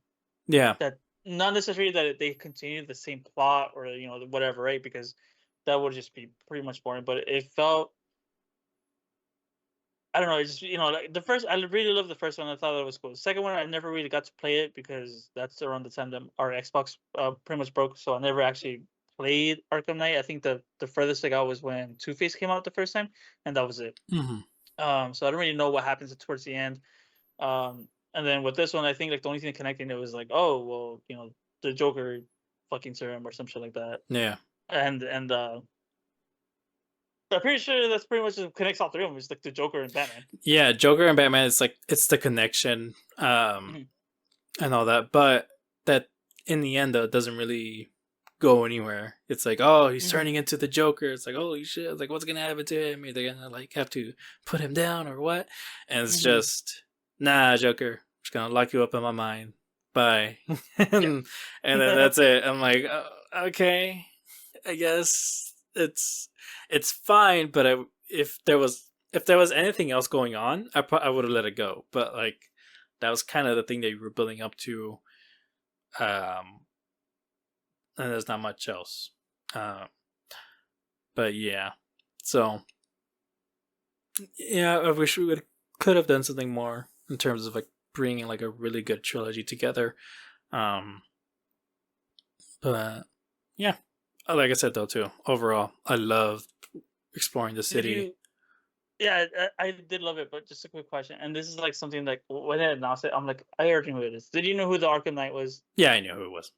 Yeah,
That not necessarily that they continue the same plot or whatever, right? Because that would just be pretty much boring. But it felt, I don't know, it's just like the first. I really love the first one. I thought that was cool. The second one, I never really got to play it because that's around the time that our Xbox pretty much broke. So I never actually played Arkham Knight. I think the furthest I got was when Two Face came out the first time, and that was it.
hmm
So I don't really know what happens towards the end. And then with this one, I think like the only thing connecting it was like, oh well, the Joker fucking serum or some shit like that.
yeah,
And I'm pretty sure that's pretty much just connects all three of them. It's like the Joker and Batman.
yeah. Joker and Batman, it's like it's the connection,
Mhm.
and all that. But that in the end, though, it doesn't really. go anywhere. It's like, oh, he's
Mm-hmm.
turning into the Joker. It's like, holy shit! It's like, what's gonna happen to him? Are they gonna like have to put him down or what? And it's
Mm-hmm.
just, nah, Joker. I'm just gonna lock you up in my mind. Bye.
Yeah.
And then that's it. I'm like, okay, I guess it's fine. But if there was anything else going on, I would have let it go. But like that was kind of the thing that you were building up to. Um, and there's not much else. Uh, but yeah, so yeah, I wish we could have done something more in terms of like bringing like a really good trilogy together. Um, but yeah, like I said though too, overall, I love exploring the
Did
city.
you? Yeah, I did love it, but just a quick question, and this is like something like when they announced it, I'm like, I already knew who it is. Did you know who the Arkham Knight was?
Yeah, I knew who it was.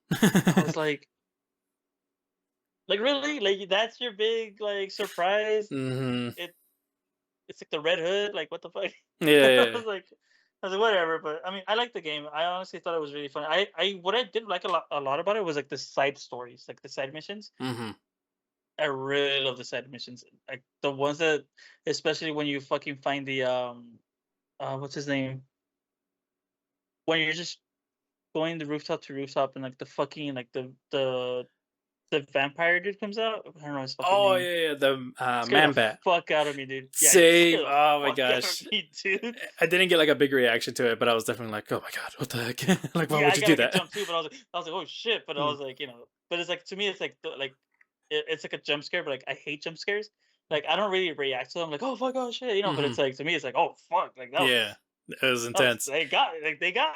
I was like really, like that's your big like surprise.
Hmm.
It it's like the Red Hood, like what the fuck?
Yeah,
I
yeah.
was like whatever, but I mean, I like the game. I honestly thought it was really fun. I what I did like a lot about it was like the side stories, like the side missions.
Hmm.
I really love the side missions, like the ones that, especially when you fucking find the what's his name? When you're just going the rooftop to rooftop and like the fucking like the vampire dude comes out. I don't know his fucking
Oh
name.
yeah, yeah, the
Scared the
Man Bat.
fuck out of me, dude. Yeah, he
Same.
scared the
Oh my
fuck out of
gosh.
me, dude.
I didn't get like a big reaction to it, but I was definitely like, "Oh my god, what the heck? Like, why
Yeah,
would
I
you
got
do
like a
that?"
jump too, but I was like, oh shit. But I
Mm.
was like, but it's like to me, it's like it's like a jump scare, but like I hate jump scares. Like I don't really react to them, like oh fuck, oh shit, But
Hmm.
it's like to me, it's like oh fuck, like
Yeah, it was
that was
intense.
they got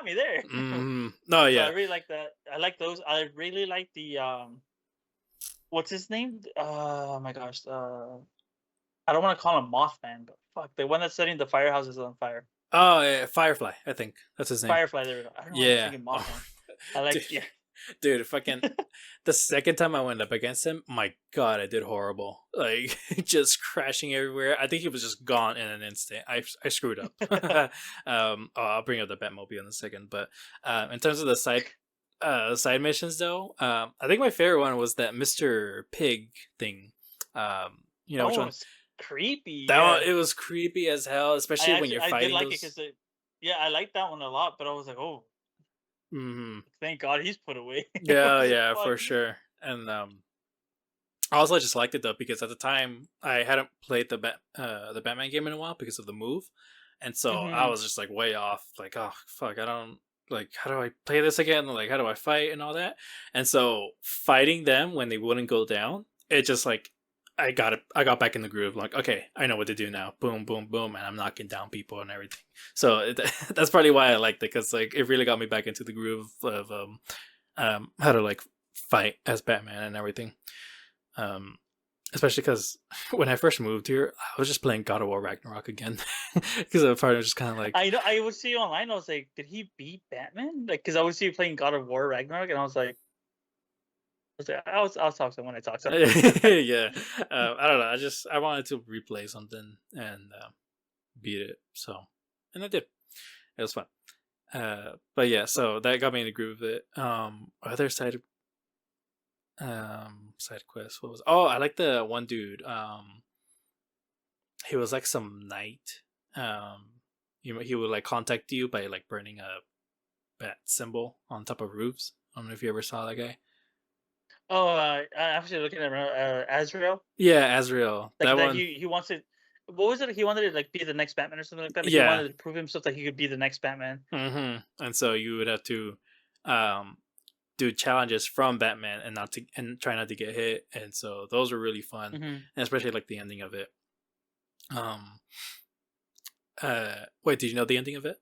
me there.
Hmm. No,
So I
yeah.
really like that. I like those. I really like the what's his name? Oh my gosh, I don't want to call him Mothman, but fuck, the one that's setting the firehouses on fire.
Oh, yeah, Firefly. I think that's his name.
Firefly. There we go. I don't know why I was
Yeah.
thinking
Oh,
Mothman. I
dude,
like yeah.
dude, fucking. The second time I went up against him, my god, I did horrible. Like just crashing everywhere. I think he was just gone in an instant. I screwed up. I'll bring up the Batmobile in a second, but in terms of the side missions though, I think my favorite one was that Mr. Pig thing. You know
That
which
one
one?
was creepy.
That one,
Yeah,
it was creepy as hell, especially when you're
I did
fighting
like it
those.
because yeah, I liked that one a lot. But I was like, oh,
Hmm.
thank God he's put away. I
Yeah,
was like,
yeah,
fuck.
for sure. And I also just liked it though because at the time I hadn't played the Batman game in a while because of the move, and so I
Hmm.
was just like way off. Like, oh fuck, I don't like how do I play this again? Like, how do I fight and all that? And so fighting them when they wouldn't go down, it just like I got it. I got back in the groove. Like, okay, I know what to do now. Boom, boom, boom, and I'm knocking down people and everything. So that's probably why I liked it because like it really got me back into the groove of how to like fight as Batman and everything. Um, Especially because when I first moved here, I was just playing God of War Ragnarok again because the part was just kind of like,
I know. I would see online. I was like, did he beat Batman? Like, because I would see you playing God of War Ragnarok, and I was talking to him when I talked to him.
yeah, I don't know. I wanted to replay something and beat it, so and I did. It was fun. But yeah, so that got me in the groove of it. Other side quest. What was? Oh, I like the one dude. He was like some knight. He would like contact you by like burning a bat symbol on top of roofs. I don't know if you ever saw that guy.
Oh, I'm actually looking at Azrael.
Yeah, Azrael.
Like
That
that
one.
he wants to. What was it? He wanted to like be the next Batman or something like that. Like he
Yeah.
wanted to prove himself that he could be the next Batman.
And so you would have to um, do challenges from Batman and not to and try not to get hit. And so those were really fun,
Hmm.
and especially like the ending of it. Um. Wait, did you know the ending of it?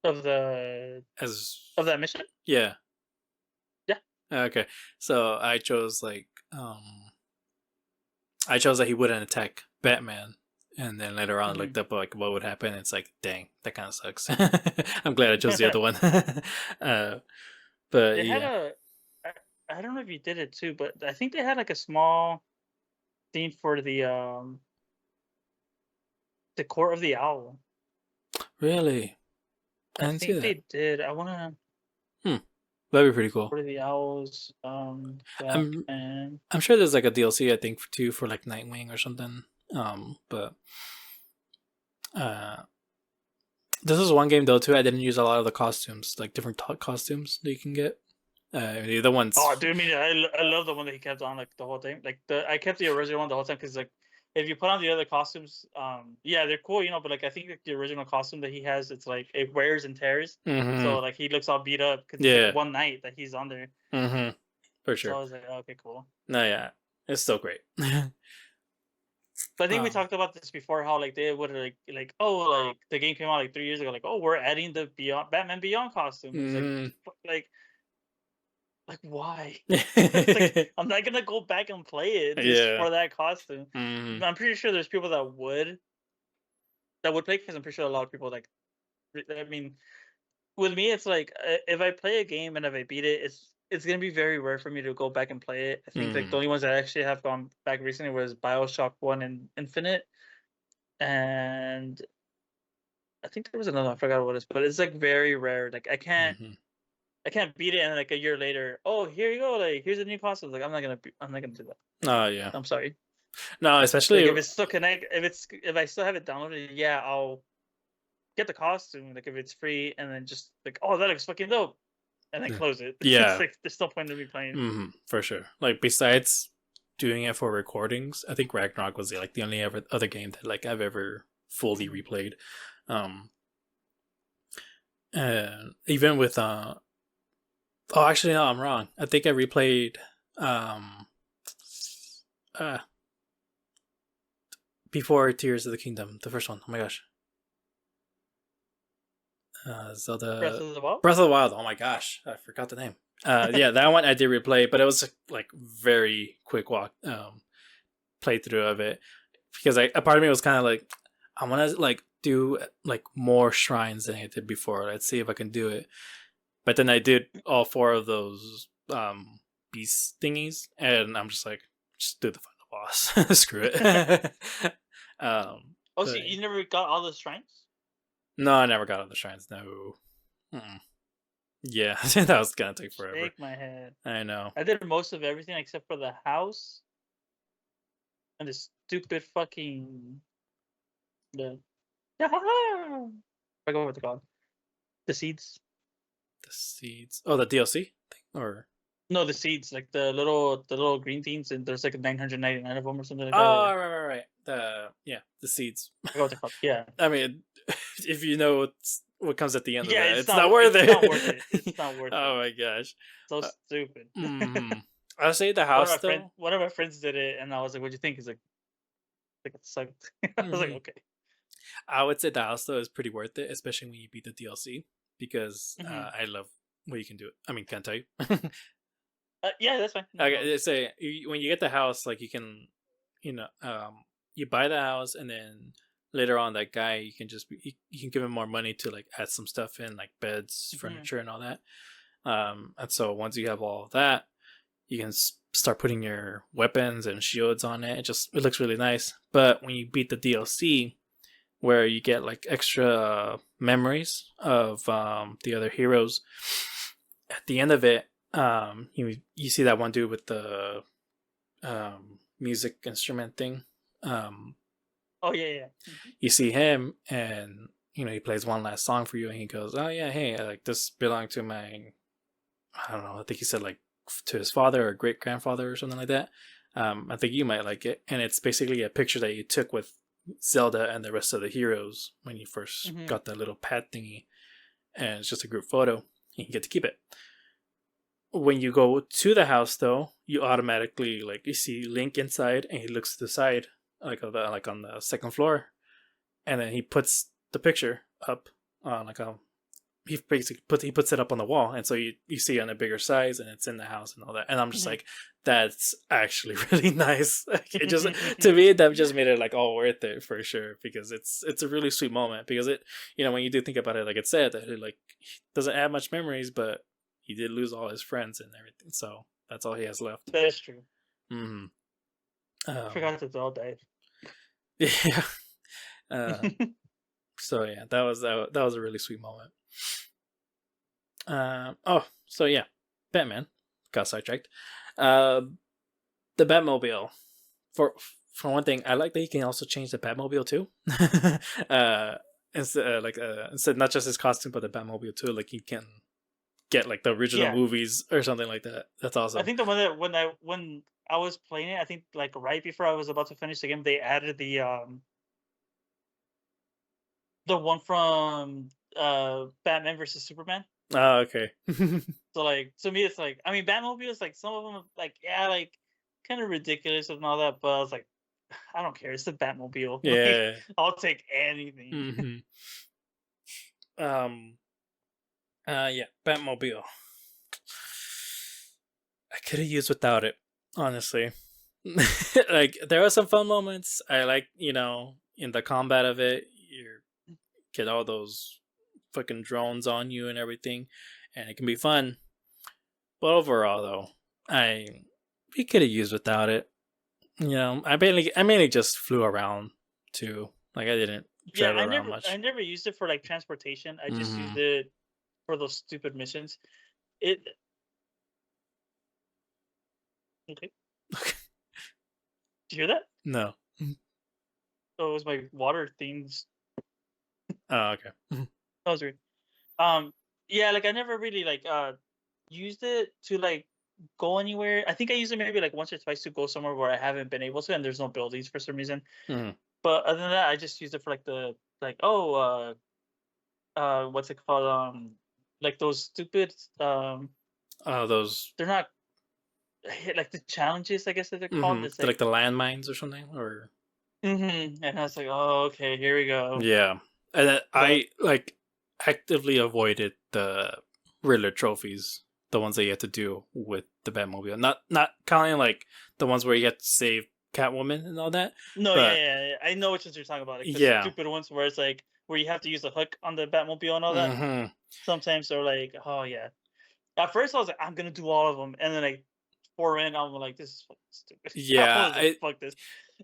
Of the
As
of that mission.
yeah.
Yeah.
Okay. So I chose that he wouldn't attack Batman, and then later on I
Hmm.
looked up like what would happen. It's like, dang, that kind of sucks. I'm glad I chose the other one. uh, but
They had
yeah,
I, I don't know if you did it too, but I think they had like a small scene for the Court of the Owl.
really, I
I
didn't see
think
that.
they did. I wanna.
Hmm. That'd be pretty cool.
What are the owls?
I'm
Batman.
I'm sure there's like a DLC I think too for like Nightwing or something. But uh, this is one game though too. I didn't use a lot of the costumes, like different costumes that you can get. The
Oh,
ones.
dude, I mean, I love the one that he kept on like the whole thing. Like I kept the original one the whole time because like if you put on the other costumes, yeah, they're cool, but like I think like the original costume that he has, it's like it wears and tears.
Mm-hmm.
So like he looks all beat up because it's
Yeah.
like one night that he's on there.
Mm-hmm. For
So
sure.
I was like, okay, cool.
No, yeah, it's still great.
But I think we
um.
talked about this before, how like they would like oh like the game came out like 3 years ago, like oh we're adding the Beyond Batman Beyond costume. It's
Mm-hmm.
like why? It's like I'm not gonna go back and play it just
Yeah.
for that costume.
Mm-hmm.
I'm pretty sure there's people that would play because I'm pretty sure a lot of people like. I mean, with me, it's like if I play a game and if I beat it, it's gonna be very rare for me to go back and play it. I think like
Mm-hmm.
the only ones that actually have gone back recently was BioShock One and Infinite, and I think there was another one, I forgot what it is, but it's like very rare. Like
Mm-hmm.
I can't beat it, and like a year later, oh here you go, like here's a new costume. Like I'm not gonna do that.
Oh yeah.
I'm sorry.
No,
Like
especially.
if it's still connect, if I still have it downloaded, yeah, I'll get the costume. Like if it's free, and then just like oh that looks fucking dope, and then close it. It's
Yeah.
like there's no point in me playing.
Mm-hmm. For sure. Like besides doing it for recordings, I think Ragnarok was like the only other game that like I've ever fully
Mhm.
replayed. Um. Even with Oh, actually, no, I'm wrong. I think I replayed um uh before Tears of the Kingdom, the first one. Oh my gosh.
Breath
Zelda
of the Wild.
Breath of the Wild. Oh my gosh, I forgot the name. Yeah, that one I did replay, but it was like very quick walk playthrough of it because a part of me was kind of like I want to like do like more shrines than I did before. Let's see if I can do it. But then I did all four of those beast thingies, and I'm just like, just do the final boss. Screw it.
Oh, so
but
you never got all the shrines?
no, I never got on the shrines. No. Mm-mm. Yeah, that was gonna take forever.
Shake my head.
I know.
I did most of everything except for the house and the stupid fucking the. I forgot what they called. The seeds.
The seeds. Oh, the DLC thing, or
No, the seeds, like the little green things, and there's like 999 of them or something like that.
oh, right. The seeds.
I forgot what they're called. Yeah.
I mean, if you know what comes at the end of
Yeah,
that, it's not worth
it's
it.
not worth it. It's not worth it.
Oh my gosh.
So
Uh,
stupid.
I'll say the house though.
One of my friends did it, and I was like, "What'd you think?" He's like it sucked. I was like,
hmm
"Okay."
I would say the house though is pretty worth it, especially when you beat the DLC because
Hmm.
I love what you can do. I mean, can't tell you.
Yeah, that's fine. No
Okay,
problem.
say when you get the house, like you can, you buy the house and then later on that guy you can you can give him more money to like add some stuff in like beds,
Hmm.
furniture, and all that. And so once you have all of that, you can start putting your weapons and shields on it. It looks really nice. But when you beat the DLC, where you get like extra memories of the other heroes, at the end of it, you see that one dude with the music instrument thing. Um,
Oh yeah, yeah. Hmm.
you see him, and he plays one last song for you, and he goes, "Oh yeah, hey, like this belonged to my, I don't know, I think he said like to his father or great grandfather or something like that. I think you might like it, and it's basically a picture that you took with Zelda and the rest of the heroes when you first
Hmm.
got that little pad thingy, and it's just a group photo. You get to keep it. When you go to the house, though, you automatically like you see Link inside, and he looks to the side, like on the second floor, and then he puts the picture up on like a he puts it up on the wall, and so you see on a bigger size, and it's in the house and all that. And I'm just
Hmm.
like, that's actually really nice. Like, it just to me that just made it like all worth it for sure because it's a really sweet moment because it when you do think about it, like it said that it like he doesn't have much memories, but he did lose all his friends and everything, so that's all he has left.
That is true.
Hmm.
I forgot that they all died.
Yeah. Uh, so yeah, that was a really sweet moment. Oh, so yeah. Batman. Got sidetracked. Uh, the Batmobile. For for one thing, I like that you can also change the Batmobile too. uh, instead not just his costume, but the Batmobile too. Like you can get like the original
Yeah,
movies or something like that. That's
I
awesome.
think the one that when I was playing it, I think like right before I was about to finish the game, they added the one from Batman versus Superman.
Oh, okay.
So like to me, it's like I mean, Batmobiles like some of them like yeah like kind of ridiculous and all that, but I was like, I don't care. It's the Batmobile. Like
Yeah.
I'll take anything.
Hmm. Um. Yeah. Batmobile. I could have used without it, honestly. Like there are some fun moments. I like, in the combat of it, you get all those fucking drones on you and everything, and it can be fun. But overall, though, I we could have used without it. I mainly just flew around too. Like I didn't
Yeah,
drive around
I
much.
never used it for like transportation. I just used
Mm-hmm.
it for those stupid missions. It okay. Do you hear that?
No.
Oh, it was my water things.
Oh, okay.
That was weird. Um, yeah, like I never really like used it to like go anywhere. I think I used it maybe like once or twice to go somewhere where I haven't been able to, and there's no buildings for some reason.
Mm-hmm.
But other than that, I just used it for like the like what's it called like those stupid
Oh, those.
they're not like the challenges I guess that they're called.
Mm-hmm.
It's
Like
like
the landmines or something, or
and I was like, oh okay, here we go.
yeah. And then
But
I like actively avoided the Riddler trophies, the ones that you have to do with the Batmobile. Not counting like the ones where you have to save Catwoman and all that,
no, yeah,
but
yeah, yeah, I know which ones you're talking about. Like the
yeah.
stupid ones where it's like where you have to use the hook on the Batmobile and all that.
Mm-hmm.
Sometimes they're like, oh yeah. At first I was like, I'm gonna do all of them, and then like 4 in, I'm like, this is fucking stupid. I
Yeah.
was like, fuck this.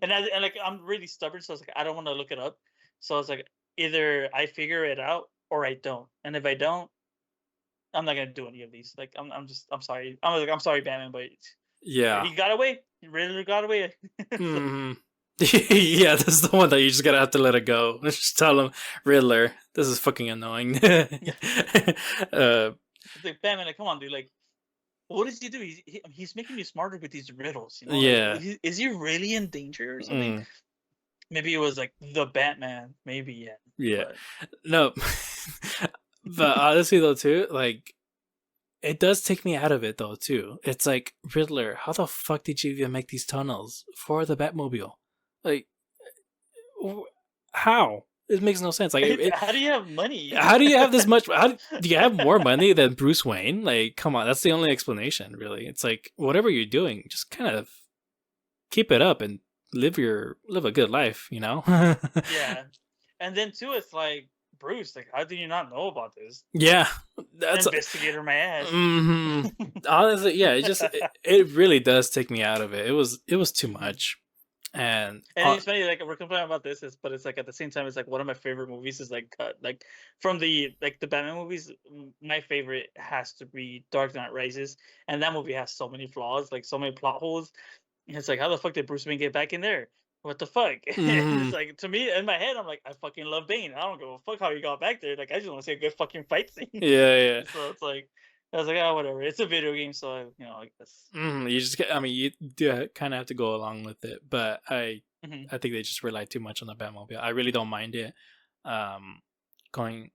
And like I'm really stubborn, so I was like, I don't want to look it up. So I was like, either I figure it out or I don't. And if I don't, I'm not gonna do any of these. Like I'm sorry. I'm like I'm sorry, Batman, but
Yeah.
he got away. He really got away. So,
Mm-hmm. Yeah, this is the one that you just gotta have to let it go. Just tell him, Riddler, this is fucking annoying.
yeah,
uh,
it's like Batman, like come on, dude. Like, what does he do? He's making me smarter with these riddles. You know, like
yeah.
is he really in danger or something?
Mm,
Maybe it was like the Batman. Maybe yeah,
yeah.
but
No. But honestly, though, too, like, it does take me out of it, though, too. It's like, Riddler, how the fuck did you even make these tunnels for the Batmobile? Like, how? It makes no sense. Like,
how do you have money?
how do you have this much? How do you have more money than Bruce Wayne? Like, come on, that's the only explanation, really. It's like whatever you're doing, just kind of keep it up and live a good life, you know?
Yeah, and then too, it's like Bruce. Like, how do you not know about this?
Yeah, that's.
Investigator, my ass.
Hmm. Honestly, yeah, it really does take me out of it. It was too much, and
And it's funny, like we're complaining about this, but it's like at the same time, it's like one of my favorite movies is like from the Batman movies. My favorite has to be Dark Knight Rises, and that movie has so many flaws, like so many plot holes. And it's like, how the fuck did Bruce Wayne get back in there? What the fuck? And
hmm
it's like to me in my head, I'm like, I fucking love Bane. I don't give a fuck how he got back there. Like I just want to see a good fucking fight scene.
yeah, yeah.
So it's like I was like, oh whatever. It's a video game, so I guess.
You just, I mean, you do kind of have to go along with it, but
Mhm.
I think they just rely too much on the Batmobile. I really don't mind it. Um, going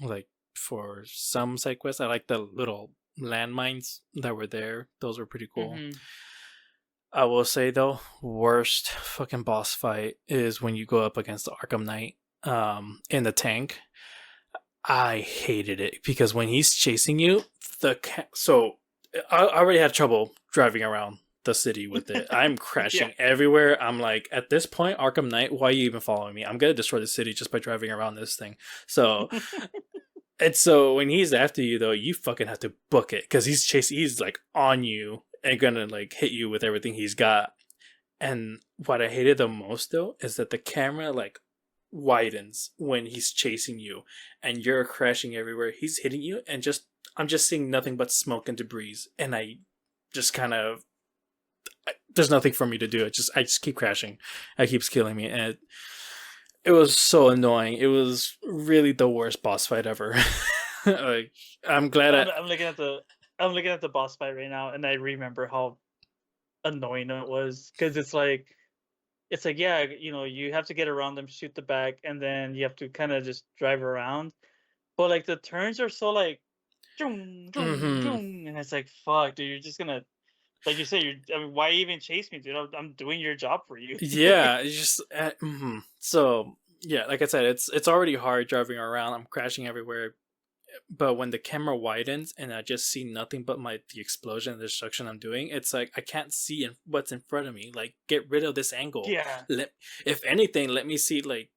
like for some side quests, I like the little landmines that were there. Those were pretty cool.
Mhm.
I will say though, worst fucking boss fight is when you go up against the Arkham Knight in the tank. I hated it because when he's chasing you, so I already had trouble driving around the city with it. I'm
Yeah.
crashing everywhere. I'm like, at this point, Arkham Knight, why are you even following me? I'm gonna destroy the city just by driving around this thing. So and so when he's after you though, you fucking have to book it because he's chasing. He's like on you and gonna like hit you with everything he's got. And what I hated the most though is that the camera like widens when he's chasing you and you're crashing everywhere. He's hitting you and just I'm just seeing nothing but smoke and debris, and I just kind of there's nothing for me to do. I just keep crashing. It keeps killing me, and it was so annoying. It was really the worst boss fight ever. Like, I'm glad
I'm looking at the boss fight right now, and I remember how annoying it was because it's like yeah, you know, you have to get around them, shoot the back, and then you have to kind of just drive around. But like the turns are so like, zoom, zoom,
hmm
zoom, and it's like fuck, dude, you're just gonna like you say, I mean, why even chase me, dude? I'm doing your job for you.
Yeah, it's just so yeah. Like I said, it's already hard driving around. I'm crashing everywhere. But when the camera widens and I just see nothing but the explosion and destruction I'm doing, it's like I can't see what's in front of me. Like, get rid of this angle.
Yeah,
Let, if anything, let me see, like,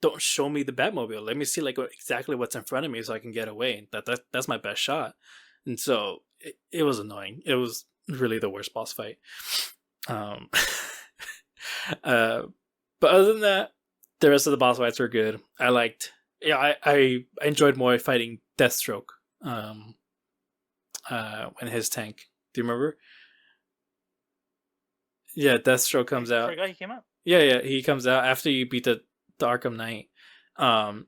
don't show me the Batmobile. Let me see like exactly what's in front of me so I can get away. That's my best shot. And so it was annoying. It was really the worst boss fight. Um, uh, but other than that, the rest of the boss fights were good. I liked. Yeah, I enjoyed more fighting Deathstroke. Um, when his tank. Do you remember? Yeah, Deathstroke
I
comes out.
forgot he came out.
Yeah, he comes out after you beat the Arkham Knight.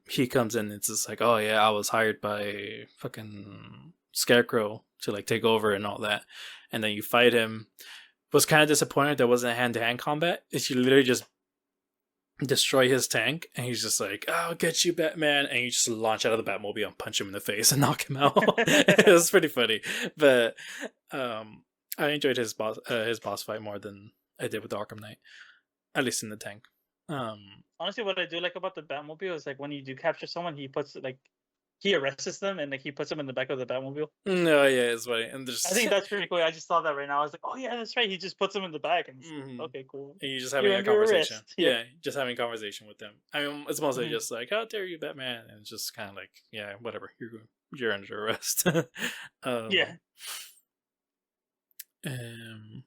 He comes in and it's just like, oh yeah, I was hired by fucking Scarecrow to like take over and all that. And then you fight him. Was kind of disappointed there wasn't a hand to hand combat. It's you literally just destroy his tank and he's just like, I'll get you, Batman, and you just launch out of the Batmobile and punch him in the face and knock him out. It was pretty funny. But I enjoyed his boss fight more than I did with the Arkham Knight. At least in the tank.
Honestly, what I do like about the Batmobile is like when you do capture someone, he arrests them and like he puts them in the back of the Batmobile.
No, yeah, it's funny. And
I
there's
think that's pretty cool. I just saw that right now. I was like, oh yeah, that's right. He just puts them in the back, and it's
Mhm.
okay, cool.
And you're just having
You're
a
under
conversation.
arrest. Yeah.
Yeah, just having a conversation with them. I mean, it's mostly
Mhm.
just like, "How dare you, Batman?" And it's just kind of like, "Yeah, whatever. You're under arrest."
Yeah.
um, um,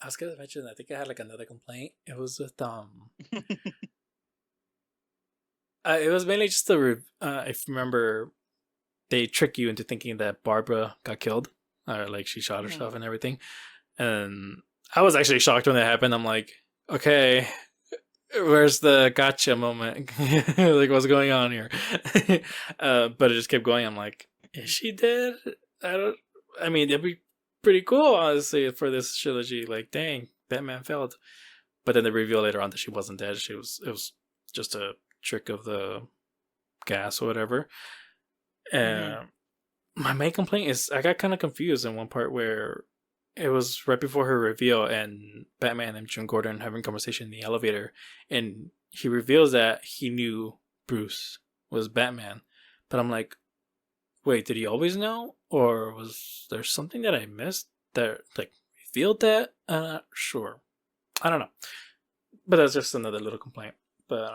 I was gonna mention. I think I had like another complaint. It was with it was mainly just if you remember, they trick you into thinking that Barbara got killed, or like she shot
Mhm.
herself and everything. And I was actually shocked when that happened. I'm like, okay, where's the gotcha moment? Like, what's going on here? But it just kept going. I'm like, is she dead? I don't. I mean, it'd be pretty cool, honestly, for this trilogy. Like, dang, Batman failed. But then the reveal later on that she wasn't dead. It was just a trick of the gas or whatever.
Mhm.
Uh, my main complaint is I got kind of confused in one part where it was right before her reveal and Batman and June Gordon having a conversation in the elevator, and he reveals that he knew Bruce was Batman. But I'm like, wait, did he always know? Or was there something that I missed that like revealed that? Sure. I don't know. But that's just another little complaint. But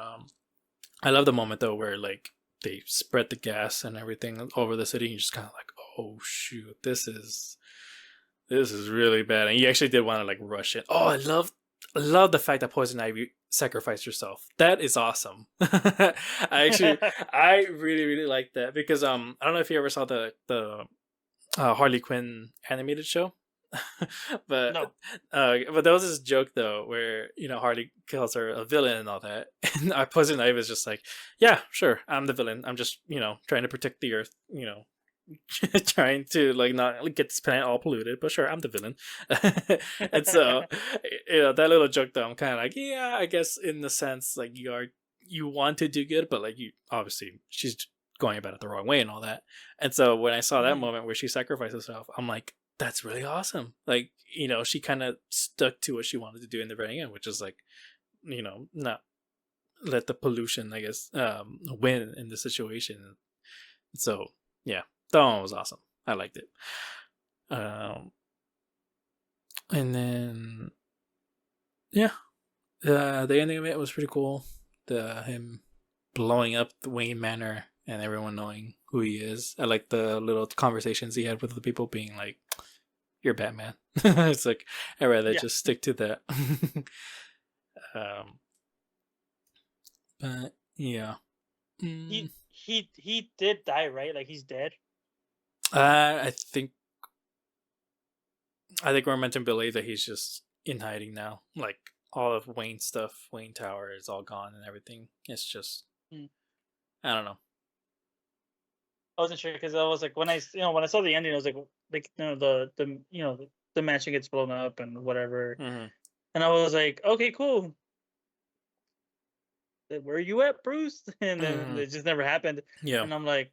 I love the moment though where like they spread the gas and everything over the city and you're just kinda like, oh shoot, this is really bad. And you actually did want to like rush it. Oh, I love the fact that Poison Ivy sacrificed herself. That is awesome. I really really like that because I don't know if you ever saw the Harley Quinn animated show. but
No.
but there was this joke though where Harley calls her a villain and all that, and Poison Ivy is just like, yeah, sure, I'm the villain. I'm just trying to protect the Earth. Trying to like not get this planet all polluted, but sure, I'm the villain. And so, that little joke though, I'm kind of like, yeah, I guess in the sense like you want to do good, but like you obviously she's going about it the wrong way and all that. And so when I saw that
Mhm.
moment where she sacrificed herself, I'm like, that's really awesome. Like she kind of stuck to what she wanted to do in the very end, which is like not let the pollution, I guess, win in the situation. So yeah, that one was awesome. I liked it. Um, and then yeah, the ending of it was pretty cool. The him blowing up the Wayne Manor and everyone knowing who he is. I like the little conversations he had with the people, being like, "You're Batman." It's like I'd rather
Yeah.
just stick to that. um, but yeah. Mm,
He did die, right? Like he's dead.
I think we're meant to believe that he's just in hiding now. Like all of Wayne stuff, Wayne Tower is all gone and everything. It's just
Mm.
I don't know.
I wasn't sure because I was like, when I saw the ending, I was like the mansion gets blown up and whatever,
Mm-hmm.
and I was like, okay, cool. Where are you at, Bruce? And then
Mm-hmm.
it just never happened.
Yeah.
And I'm like,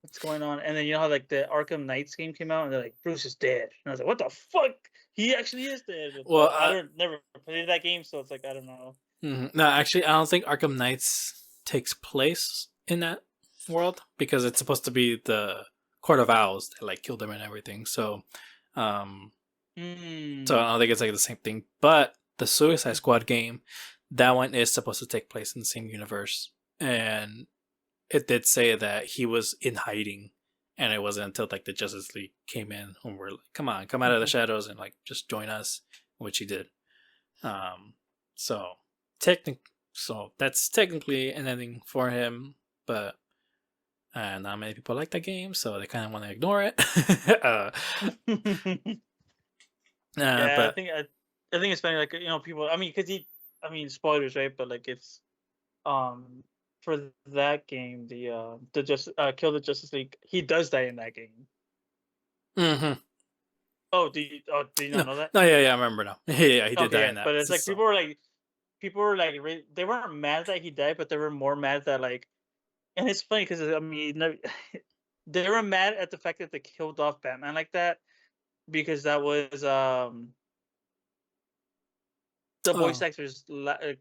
what's going on? And then you know how like the Arkham Knights game came out, and they're like, Bruce is dead. And I was like, what the fuck? He actually is dead.
Well,
But I don't never played that game, so it's like I don't know.
no, actually, I don't think Arkham Knights takes place in that world because it's supposed to be the Court of Owls that like killed him and everything. Um, so I
Hmm.
don't think it's like the same thing. But the Suicide Squad game, that one is supposed to take place in the same universe, and it did say that he was in hiding, and it wasn't until like the Justice League came in when we're like, "Come on, come out of the shadows and like just join us," which he did. Um, so so that's technically an ending for him, but not many people like that game, so they kind of want to ignore it.
Yeah,
But
I think it's funny. Like people. I mean, because spoilers, right? But like it's um for that game, the just Kill the Justice League. He does die in that game.
mm-hmm.
Do you not
No,
know that?
no, yeah, yeah, I remember now. Yeah, he did
Okay,
die
yeah.
in that.
But it's like
So,
people were like they weren't mad that he died, but they were more mad that like, and it's funny because I mean they were mad at the fact that they killed off Batman like that because that was the voice
oh,
actor's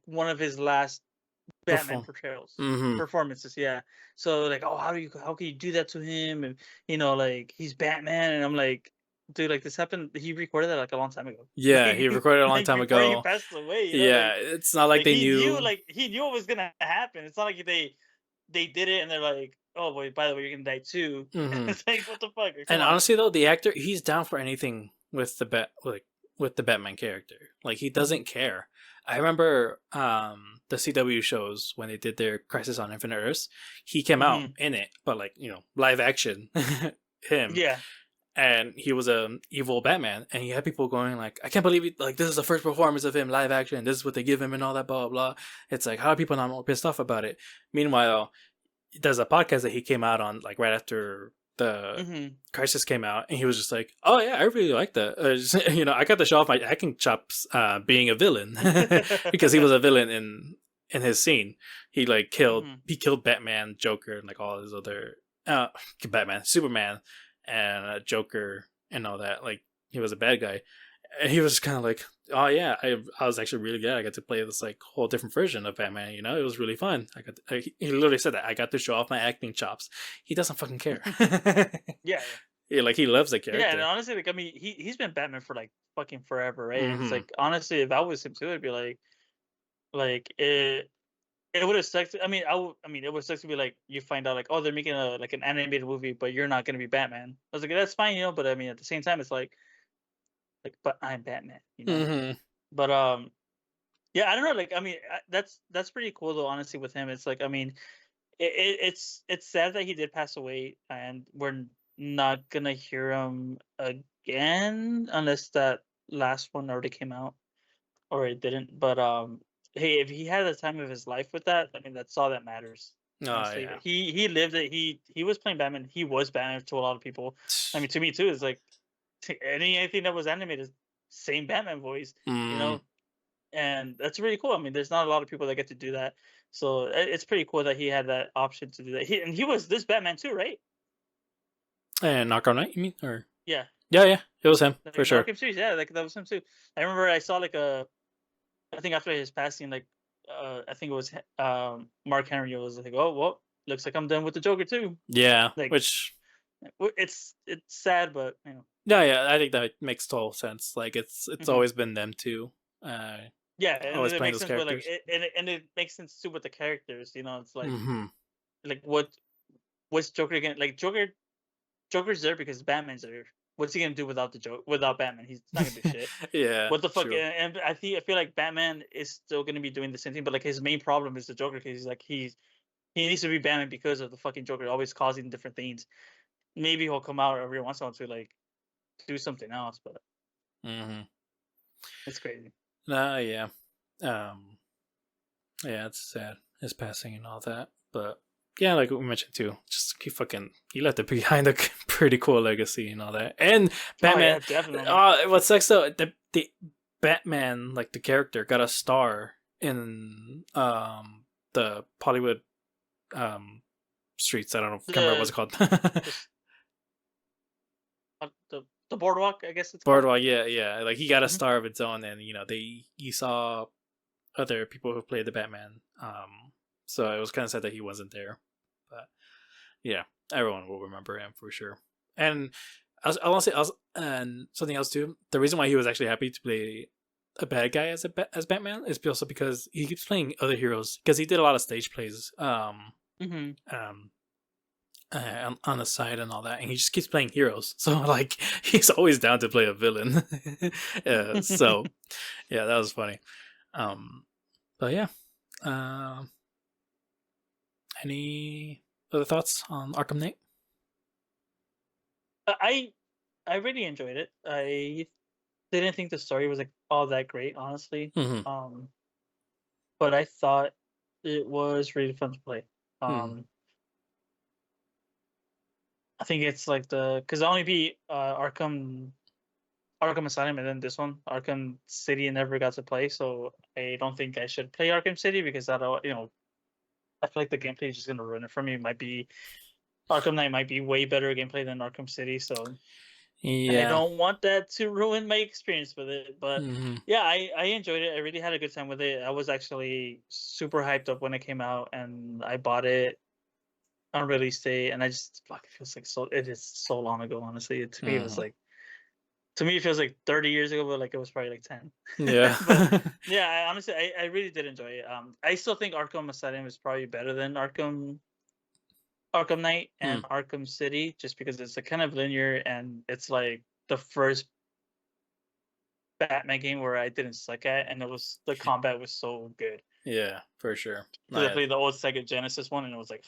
one of his last Batman
perform.
portrayals
Mm-hmm.
performances. Yeah, so like, oh, how can you do that to him? And like he's Batman, and I'm like, dude, like this happened. He recorded that like a long time ago,
Yeah, he recorded a long
like
time
before he
ago.
passed away.
Yeah, it's not like they knew.
He knew what was gonna happen. It's not like they did it and they're like, oh wait, by the way, you're gonna die too.
Mm-hmm.
It's like, what the fuck? Come
And
on.
honestly, though, the actor he's down for anything with with the Batman character. Like he
Mhm,
doesn't care. I remember the CW shows when they did their Crisis on Infinite Earths. He came out
mhm.
in it, but like live action, him,
Yeah.
and he was a evil Batman, and he had people going like, "I can't believe it! Like this is the first performance of him live action. This is what they give him, and all that blah blah blah." It's like how are people not more pissed off about it? Meanwhile, there's a podcast that he came out on like right after the
Hmm.
Crisis came out, and he was just like, "Oh yeah, I really like that." I got to show off my acting chops, being a villain because he was a villain in his scene.
Hmm.
He killed Batman, Joker, and like all his other uh Batman, Superman, and Joker, and all that. Like he was a bad guy. And he was kind of like, "Oh yeah, I was actually really glad I got to play this like whole different version of Batman. It was really fun. He literally said that I got to show off my acting chops. He doesn't fucking care.
Yeah.
Yeah, like he loves the
Yeah, and
character.
honestly, like I mean, he's been Batman for like fucking forever, right? And it's
Mm-hmm.
like honestly, if I was him too, it'd be like it would have sucked. I mean, it would suck to be like you find out like, oh, they're making a like an animated movie, but you're not gonna be Batman. I was like, that's fine, but I mean, at the same time, it's like, but I'm Batman.
Mm-hmm.
But yeah, I don't know. Like, I mean, that's pretty cool though. Honestly, with him, it's like, I mean, it's sad that he did pass away, and we're not gonna hear him again unless that last one already came out or it didn't. But hey, if he had the time of his life with that, I mean, that's all that matters.
Oh
Honestly,
yeah.
he lived it. He was playing Batman. He was Batman to a lot of people. I mean, to me too. It's like anything that was animated, same Batman voice. You
Mm.
know, and that's really cool. I mean, there's not a lot of people that get to do that, so it's pretty cool that he had that option to do that. He was this Batman too, right?
And Arkham Knight, you mean? Or
Yeah,
yeah, yeah, it was him
like
for
in the
sure.
Arkham series, yeah, like that was him too. I remember I saw like I think after his passing, like I think it was Mark Henry was like, oh well, looks like I'm done with the Joker too.
Yeah,
Like
which
it's sad, but
yeah, yeah, I think that makes total sense. Like it's
mhm.
always been them two, uh,
Yeah, and
always
it
playing
makes
those
sense. But like
characters.
and it makes sense too with the characters. It's
Mm-hmm.
like what's Joker again? Like Joker's there because Batman's there. What's he gonna do without the joke? Without Batman, he's not gonna do shit.
Yeah,
What the fuck?
true.
And I feel like Batman is still gonna be doing the same thing, but like his main problem is the Joker because he needs to be Batman because of the fucking Joker always causing different things. maybe he'll come out every once in a while to like do something else, but
Mm-hmm.
it's crazy.
Nah, yeah. Um, yeah, it's sad his passing and all that, but yeah, like we mentioned too, just he left it behind a pretty cool legacy and all that. And
Oh
Batman,
yeah, definitely.
what sucks though, the Batman like the character got a star in the Hollywood um streets. I don't know, can't remember what's
The
it called.
the the boardwalk, I guess it's called.
Boardwalk, yeah, yeah. Like he got a
Hmm.
star of its own, and you saw other people who played the Batman. So it was kind of sad that he wasn't there, but yeah, everyone will remember him for sure. And I want to say, and something else too. The reason why he was actually happy to play a bad guy as Batman is also because he keeps playing other heroes because he did a lot of stage plays.
Hmm.
Um, on the side and all that, and he just keeps playing heroes. So like he's always down to play a villain. So yeah, that was funny. Um, but yeah, um, any other thoughts on Arkham Knight?
I I really enjoyed it. I didn't think the story was like all that great, honestly.
Mm-hmm.
Um, but I thought it was really fun to play.
Mm-hmm.
Um, I think it's like the because I only beat Arkham Asylum and then this one Arkham City I never got to play, so I don't think I should play Arkham City because I don't I feel like the gameplay is just gonna ruin it for me. It might be Arkham Knight might be way better gameplay than Arkham City, so and I
Yeah.
don't want that to ruin my experience with it. But
Mm-hmm.
yeah, I enjoyed it. I really had a good time with it. I was actually super hyped up when it came out, and I bought it on release day. And I just fuck, it feels like so. It is so long ago. Honestly, to me, it was
Mm-hmm.
like to me it feels like 30 years ago, but like it was probably like 10.
Yeah.
But yeah, I really did enjoy it. I still think Arkham Asylum is probably better than Arkham Knight
Hmm.
and Arkham City, just because it's a kind of linear and it's like the first Batman game where I didn't suck at, and it was the combat was so good.
Yeah, for sure.
Because I
Nice.
played the old Sega Genesis one, and it was like,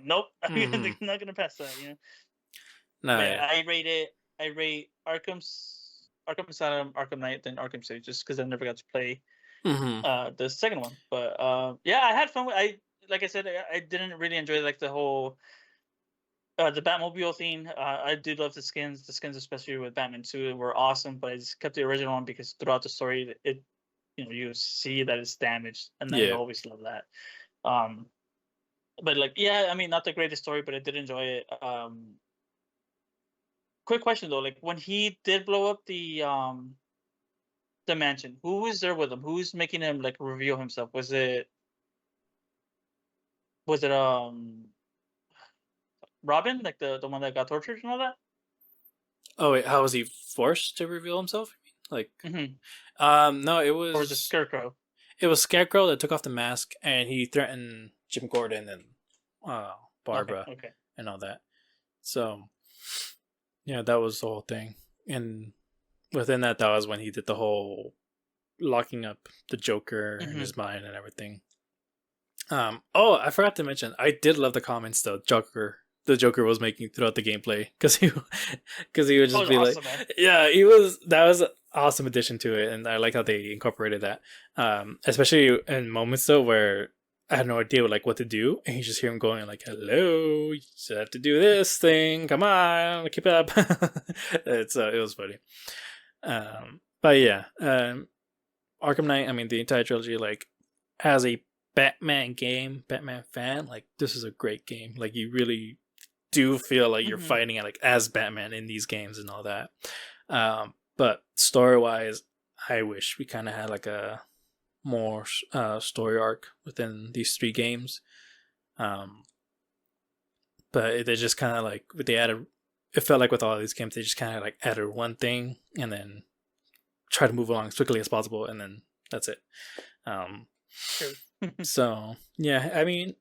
nope, I'm
Mm-hmm.
not gonna pass that, But
Nice.
yeah, I rate Arkham Asylum, Arkham Knight, then Arkham City, just because I never got to play
Mm-hmm.
the second one. But yeah, I had fun. I like I said, I didn't really enjoy like the whole the Batmobile thing. I did love the skins. The skins, especially with Batman 2, were awesome. But I just kept the original one because throughout the story, it you see that it's damaged, and I
Yeah.
always love that. Um, but like, yeah, I mean, not the greatest story, but I did enjoy it. Quick question though, like when he did blow up the mansion, who was there with him? Who's making him like reveal himself? Was it Robin, like the one that got tortured and all that?
Oh wait, how was he forced to reveal himself? Like,
Hmm.
no,
Or was it Scarecrow?
it was Scarecrow that took off the mask and he threatened Jim Gordon and
Okay,
Barbara
okay.
and all that. So yeah, that was the whole thing. And within that, that was when he did the whole locking up the Joker in
Hmm.
his mind and everything. Oh, I forgot to mention, I did love the comments the Joker was making throughout the gameplay because because he would
That
just
was
be like,
awesome, man.
yeah, that was an awesome addition to it, and I like how they incorporated that, especially in moments though where I had no idea like what to do, and you just hear him going like, "Hello, you just have to do this thing. Come on, keep it up." It was funny. But yeah, Arkham Knight. I mean, the entire trilogy, like as a Batman fan, like this is a great game. Like you really do feel like you're
Hmm.
fighting like as Batman in these games and all that. But story wise, I wish we kind of had like a more story arc within these three games. Um, but they just kind of like they added. It felt like with all these games, they just kind of like added one thing and then try to move along as quickly as possible, and then that's it. Um,
True.
so yeah, I mean,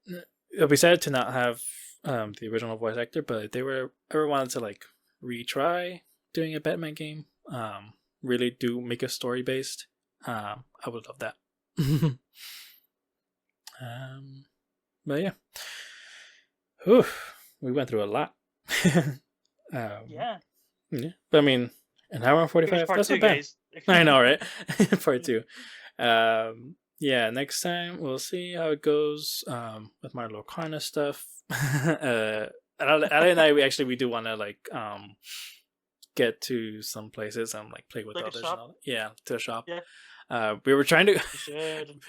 it'll be sad to not have the original voice actor, but if they were ever wanted to like retry doing a Batman game, really do make a story based, I would love that. But yeah, whew, we went through a lot. Yeah,
Yeah.
but I mean, an hour and
Here's
45.
part
That's
two,
not bad.
guys.
I know, right? Part two. Yeah, next time we'll see how it goes with my little kind of stuff. Ali and I, we do want to like get to some places and like play with
Like a
others and
shop.
all. Yeah, to a shop.
Yeah,
We were trying to.
you should.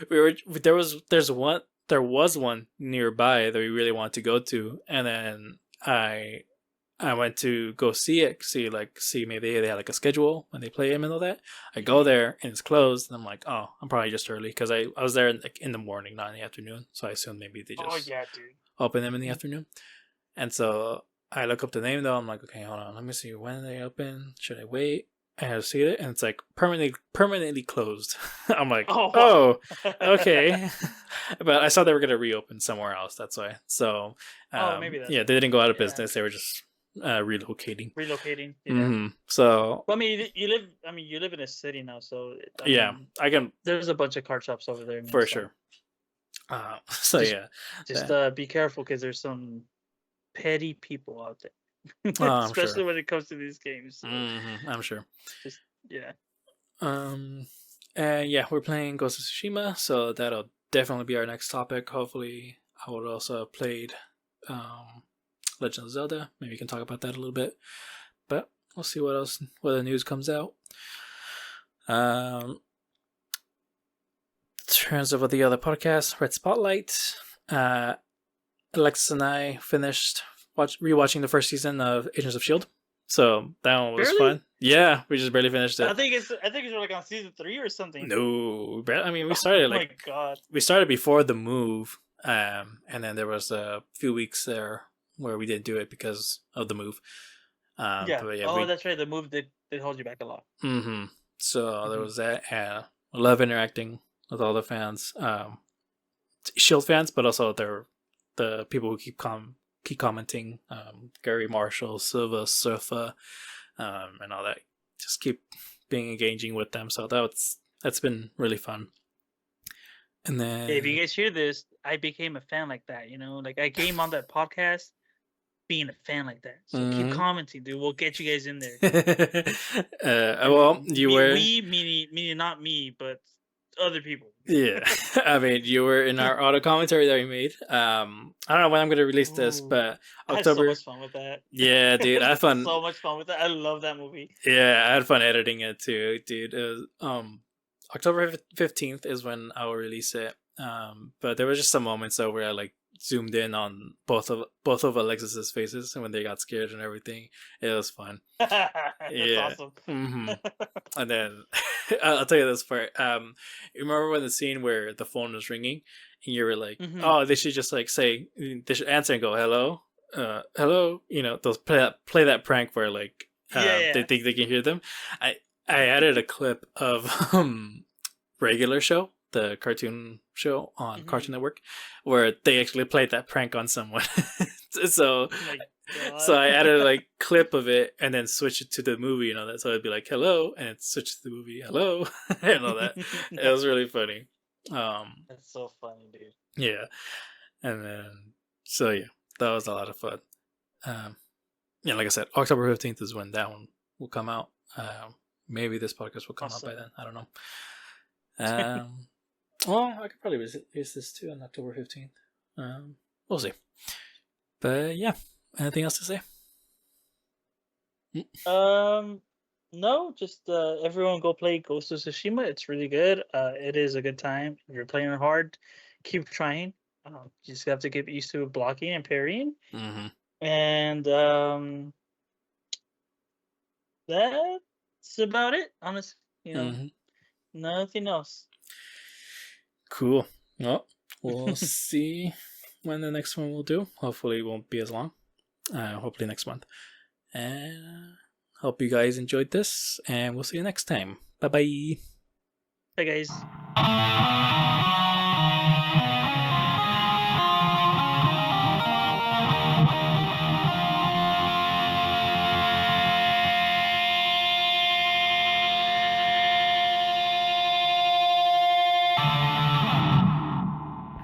There was one nearby that we really wanted to go to, and then I went to go see maybe they had like a schedule when they play him and all that. I go
Mhm.
there and it's closed, and I'm like, oh, I'm probably just early because I was there in the morning, not in the afternoon. So I assumed maybe they
Oh
just
yeah, dude.
open them in the afternoon. And so I look up the name though. I'm like, okay, hold on, let me see when they open. Should I wait? And I see it, and it's like permanently closed. I'm like,
Oh
oh,
wow.
okay. But I saw they were gonna reopen somewhere else. That's why. So,
Oh, maybe that's
yeah,
why.
they didn't go out of
Yeah,
business. They were just relocating.
relocating. Yeah.
So
Well, I mean, you live. I mean, you live in a city now, so I
yeah,
mean,
I can
there's a bunch of card shops over there now.
for
So
sure. So
just
yeah,
just
that,
be careful because there's some petty people out there,
I'm sure.
especially when it comes to these games. So
I'm sure.
just yeah.
Um, and yeah, we're playing Ghost of Tsushima, so that'll definitely be our next topic. Hopefully, I would also have played um, Legend of Zelda. Maybe we can talk about that a little bit. But we'll see what the news comes out. In terms of the other podcast, Red Spotlight, Alexis and I finished rewatching the first season of Agents of Shield. So that one was
Barely?
fun. Yeah, we just barely finished it.
I think it's like on season 3 or something.
No, I mean we started
Oh my god.
we started before the move, and then there was a few weeks there where we didn't do it because of the move.
Yeah.
But yeah,
Oh, that's right. The move did hold you back a lot.
So there
Mhm.
was that. And I love interacting with all the fans, Shield fans, but also the people who keep commenting, Gary Marshall, Silva, Surfa, and all that. Just keep being engaging with them. So that's been really fun. And then
Yeah, if you guys hear this, I became a fan like that. You know, like I came on that podcast being a fan like that. So keep commenting, dude. We'll get you guys in there.
Well, you were.
Meaning not me, but other people.
Yeah, I mean, you were in our auto commentary that we made. I don't know when I'm going to release this,
Ooh,
but
I had so
October.
much fun with that.
Yeah, dude, I had fun.
So much fun with that. I love that movie.
Yeah, I had fun editing it too, dude. It was, October 15th is when I will release it. But there was just some moments though where I like zoomed in on both of Alexis's faces and when they got scared and everything. It was fun.
That's
Yeah.
awesome.
And then I'll tell you this part. You remember when the scene where the phone was ringing and you were like,
Mhm.
"Oh, they should just like say they should answer and go hello, hello." You know, they'll play that prank where like
Yeah.
they think they can hear them. I added a clip of Regular Show, the cartoon show on
Mhm.
Cartoon Network, where they actually played that prank on someone. So
Oh my god.
so I added like clip of it and then switch it to the movie and all that. So it'd be like hello and it switch to the movie hello and all that. It was really funny.
That's so funny, dude.
Yeah, and then so yeah, that was a lot of fun. Yeah, like I said, October 15th is when that one will come out. Maybe this podcast will come out by
Awesome.
then. I don't know. Well, I could probably release this too on October 15th. We'll see. But yeah, anything else to say?
No, just everyone go play Ghost of Tsushima. It's really good. It is a good time. If you're playing hard, keep trying. You just have to get used to blocking and parrying.
Mm-hmm.
And that's about it. Honestly, nothing else.
Cool. Well, we'll see when the next one will do. Hopefully, it won't be as long. Hopefully next month. And hope you guys enjoyed this, and we'll see you next time. Bye bye.
Hey guys.